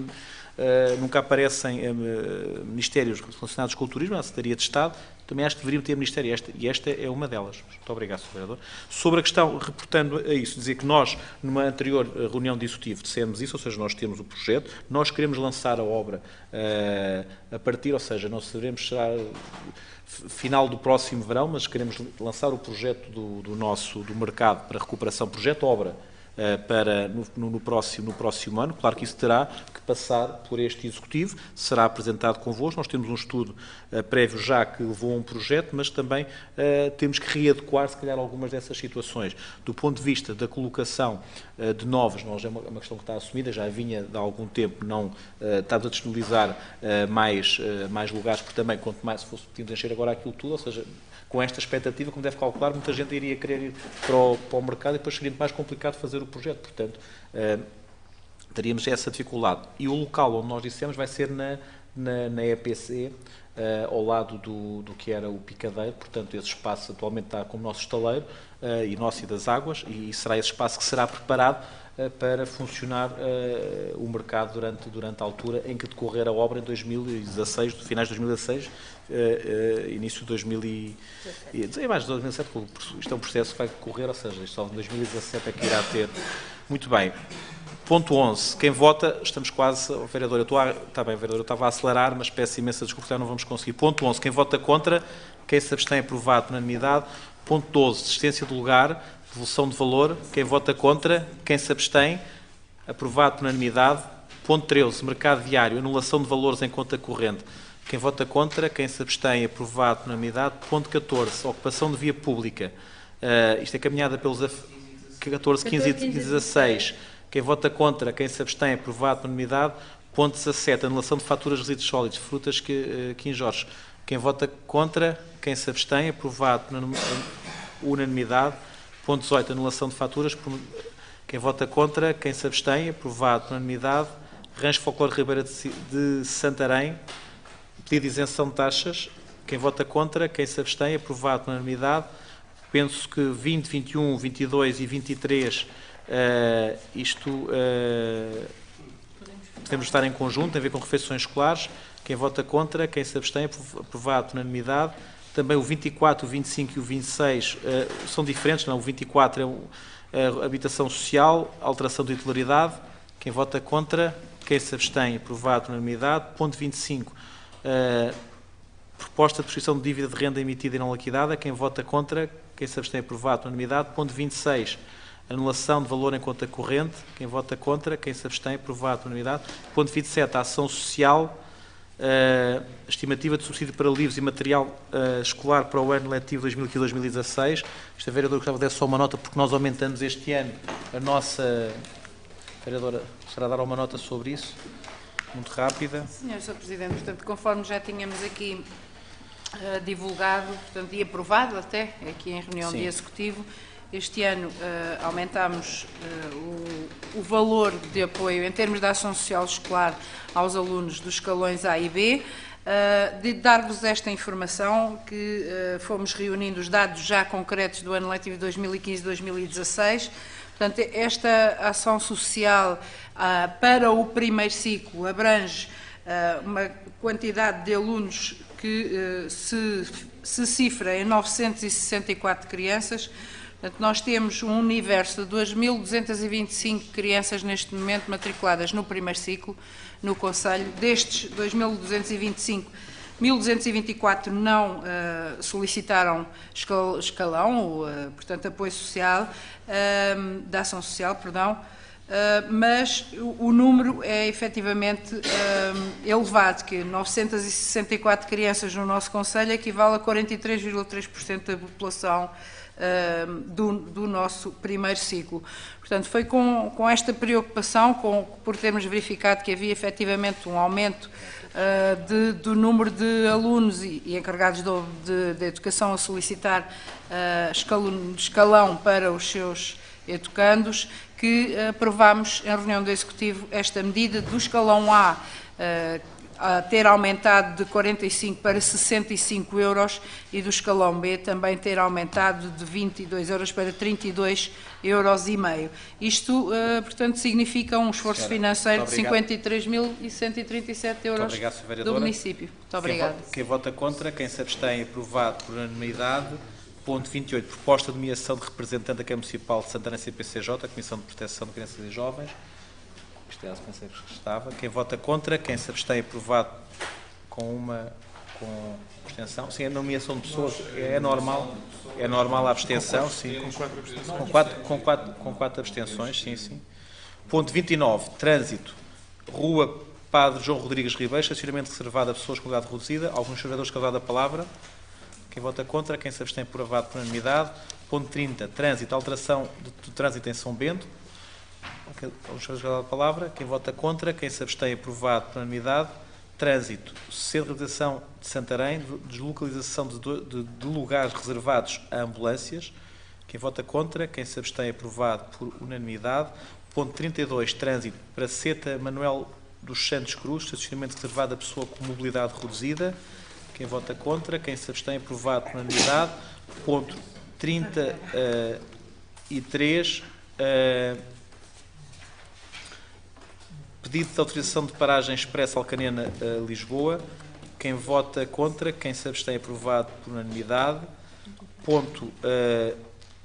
ministérios relacionados com o turismo, a Secretaria de Estado. Também acho que deveriam ter ministério, e esta é uma delas. Muito obrigado, Sr. Vereador. Sobre a questão, reportando a isso, dizer que nós, numa anterior reunião de executivo, dissemos isso, ou seja, nós temos o projeto, nós queremos lançar a obra a partir, ou seja, não saberemos será final do próximo verão, mas queremos lançar o projeto do mercado para recuperação, projeto-obra, no próximo ano. Claro que isso terá que passar por este Executivo, será apresentado convosco. Nós temos um estudo prévio já que levou a um projeto, mas também temos que readequar, se calhar, algumas dessas situações. Do ponto de vista da colocação de novos, é uma questão que está assumida, já vinha de algum tempo, não estamos a disponibilizar mais lugares, porque também, quanto mais se fosse podíamos encher agora aquilo tudo, ou seja, com esta expectativa, como deve calcular, muita gente iria querer ir para o mercado e depois seria muito mais complicado fazer o projeto. Portanto, teríamos essa dificuldade. E o local onde nós dissemos vai ser na EPC, ao lado do que era o picadeiro. Portanto, esse espaço atualmente está como nosso estaleiro e nosso e das águas, e será esse espaço que será preparado para funcionar o mercado durante a altura em que decorrer a obra em 2016, finais de 2016, início de 2017, é mais de 2017, isto é um processo que vai decorrer, ou seja, isto só em 2017 é que irá ter. Muito bem. Ponto 11. Quem vota, estamos quase, vereador, está bem, vereador, eu estava a acelerar, mas peço imensa desculpa, já não vamos conseguir. Ponto 11. Quem vota contra, quem se abstém, aprovado por unanimidade. Ponto 12. Desistência do lugar, devolução de valor, quem vota contra, quem se abstém, aprovado por unanimidade. Ponto 13. Mercado diário, anulação de valores em conta corrente. Quem vota contra, quem se abstém, aprovado por unanimidade. Ponto 14. Ocupação de via pública. Isto é caminhada pelos 14, 15 e 16. Quem vota contra, quem se abstém, aprovado por unanimidade. Ponto 17. Anulação de faturas de resíduos sólidos, frutas, Quim Jorge. Quem vota contra, quem se abstém, aprovado por unanimidade. Ponto 18. Anulação de faturas. Quem vota contra, quem se abstém, aprovado por unanimidade. Rancho Folclore Ribeira de Santarém. Pedido de isenção de taxas. Quem vota contra, quem se abstém, aprovado por unanimidade. Penso que 20, 21, 22 e 23, podemos estar em conjunto, tem a ver com refeições escolares. Quem vota contra, quem se abstém, aprovado por unanimidade. Também o 24, o 25 e o 26 são diferentes, não? O 24 é a habitação social, alteração de titularidade. Quem vota contra, quem se abstém, aprovado por unanimidade. Ponto 25, proposta de prescrição de dívida de renda emitida e não liquidada. Quem vota contra, quem se abstém, aprovado por unanimidade. Ponto 26, anulação de valor em conta corrente. Quem vota contra, quem se abstém, aprovado por unanimidade. Ponto 27, a ação social. Estimativa de subsídio para livros e material escolar para o ano letivo 2015-2016. Esta vereadora gostava de dar só uma nota, porque nós aumentamos este ano a nossa... Vereadora, será dar uma nota sobre isso? Muito rápida. Sr. Presidente, portanto, conforme já tínhamos aqui divulgado, portanto, e aprovado até, aqui em reunião de Executivo, este ano aumentámos o valor de apoio em termos de ação social escolar aos alunos dos escalões A e B. De dar-vos esta informação, que fomos reunindo os dados já concretos do ano letivo 2015-2016. Portanto, esta ação social para o primeiro ciclo abrange uma quantidade de alunos que se cifra em 964 crianças. Portanto, nós temos um universo de 2.225 crianças neste momento matriculadas no primeiro ciclo no Conselho. Destes 2.225, 1.224 não solicitaram escalão, portanto, apoio social, da ação social, perdão, mas o número é efetivamente elevado, que 964 crianças no nosso Conselho equivale a 43,3% da população do nosso primeiro ciclo. Portanto, foi com esta preocupação, por termos verificado que havia efetivamente um aumento do número de alunos e encarregados de educação a solicitar escalão para os seus educandos, que aprovámos em reunião do Executivo esta medida do escalão A a ter aumentado de 45 para 65 euros e do escalão B também ter aumentado de 22 euros para 32 euros e meio. Isto, portanto, significa um esforço financeiro de 53.137 euros do município. Muito obrigado. Quem vota contra, quem se abstém, aprovado por unanimidade. Ponto 28, proposta de nomeação de representante da Câmara Municipal de Santana CPCJ, Comissão de Proteção de Crianças e Jovens. Isto é a sequência que estava. Quem vota contra, quem se abstém, aprovado com abstenção. Sim, a nomeação de pessoas é normal a abstenção, sim. Com quatro abstenções, sim, sim. Ponto 29, trânsito. Rua Padre João Rodrigues Ribeiro, estacionamento reservado a pessoas com idade reduzida. Alguns vereadores que dado a palavra. Quem vota contra, quem se abstém, aprovado por unanimidade. Ponto 30, trânsito, alteração do trânsito em São Bento. A palavra. Quem vota contra, quem se abstém, aprovado por unanimidade. Trânsito, centralização de Santarém, deslocalização de lugares reservados a ambulâncias. Quem vota contra, quem se abstém, aprovado por unanimidade. Ponto 32, trânsito para Seta Manuel dos Santos Cruz, estacionamento reservado a pessoa com mobilidade reduzida. Quem vota contra, quem se abstém, aprovado por unanimidade. Ponto 33, pedido de autorização de paragem expressa Alcanena Lisboa. Quem vota contra, quem se abstém, aprovado por unanimidade. Ponto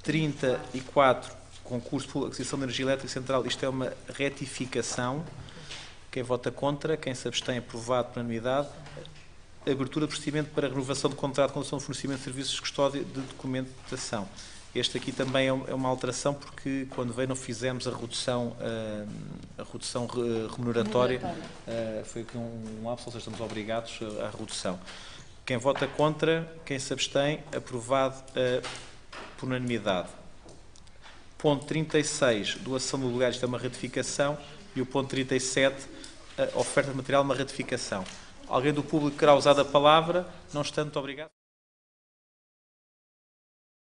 34, concurso de aquisição de energia elétrica central. Isto é uma retificação. Quem vota contra, quem se abstém, aprovado por unanimidade. Abertura de procedimento para renovação de contrato de condução de fornecimento de serviços de custódia de documentação. Este aqui também é uma alteração, porque quando veio não fizemos a redução remuneratória. Foi aqui um lapso, ou seja, estamos obrigados à redução. Quem vota contra, quem se abstém, aprovado por unanimidade. Ponto 36, doação de mobiliário, isto é uma ratificação. E o ponto 37, oferta de material, uma ratificação. Alguém do público querá usar a palavra? Não estando, muito obrigado.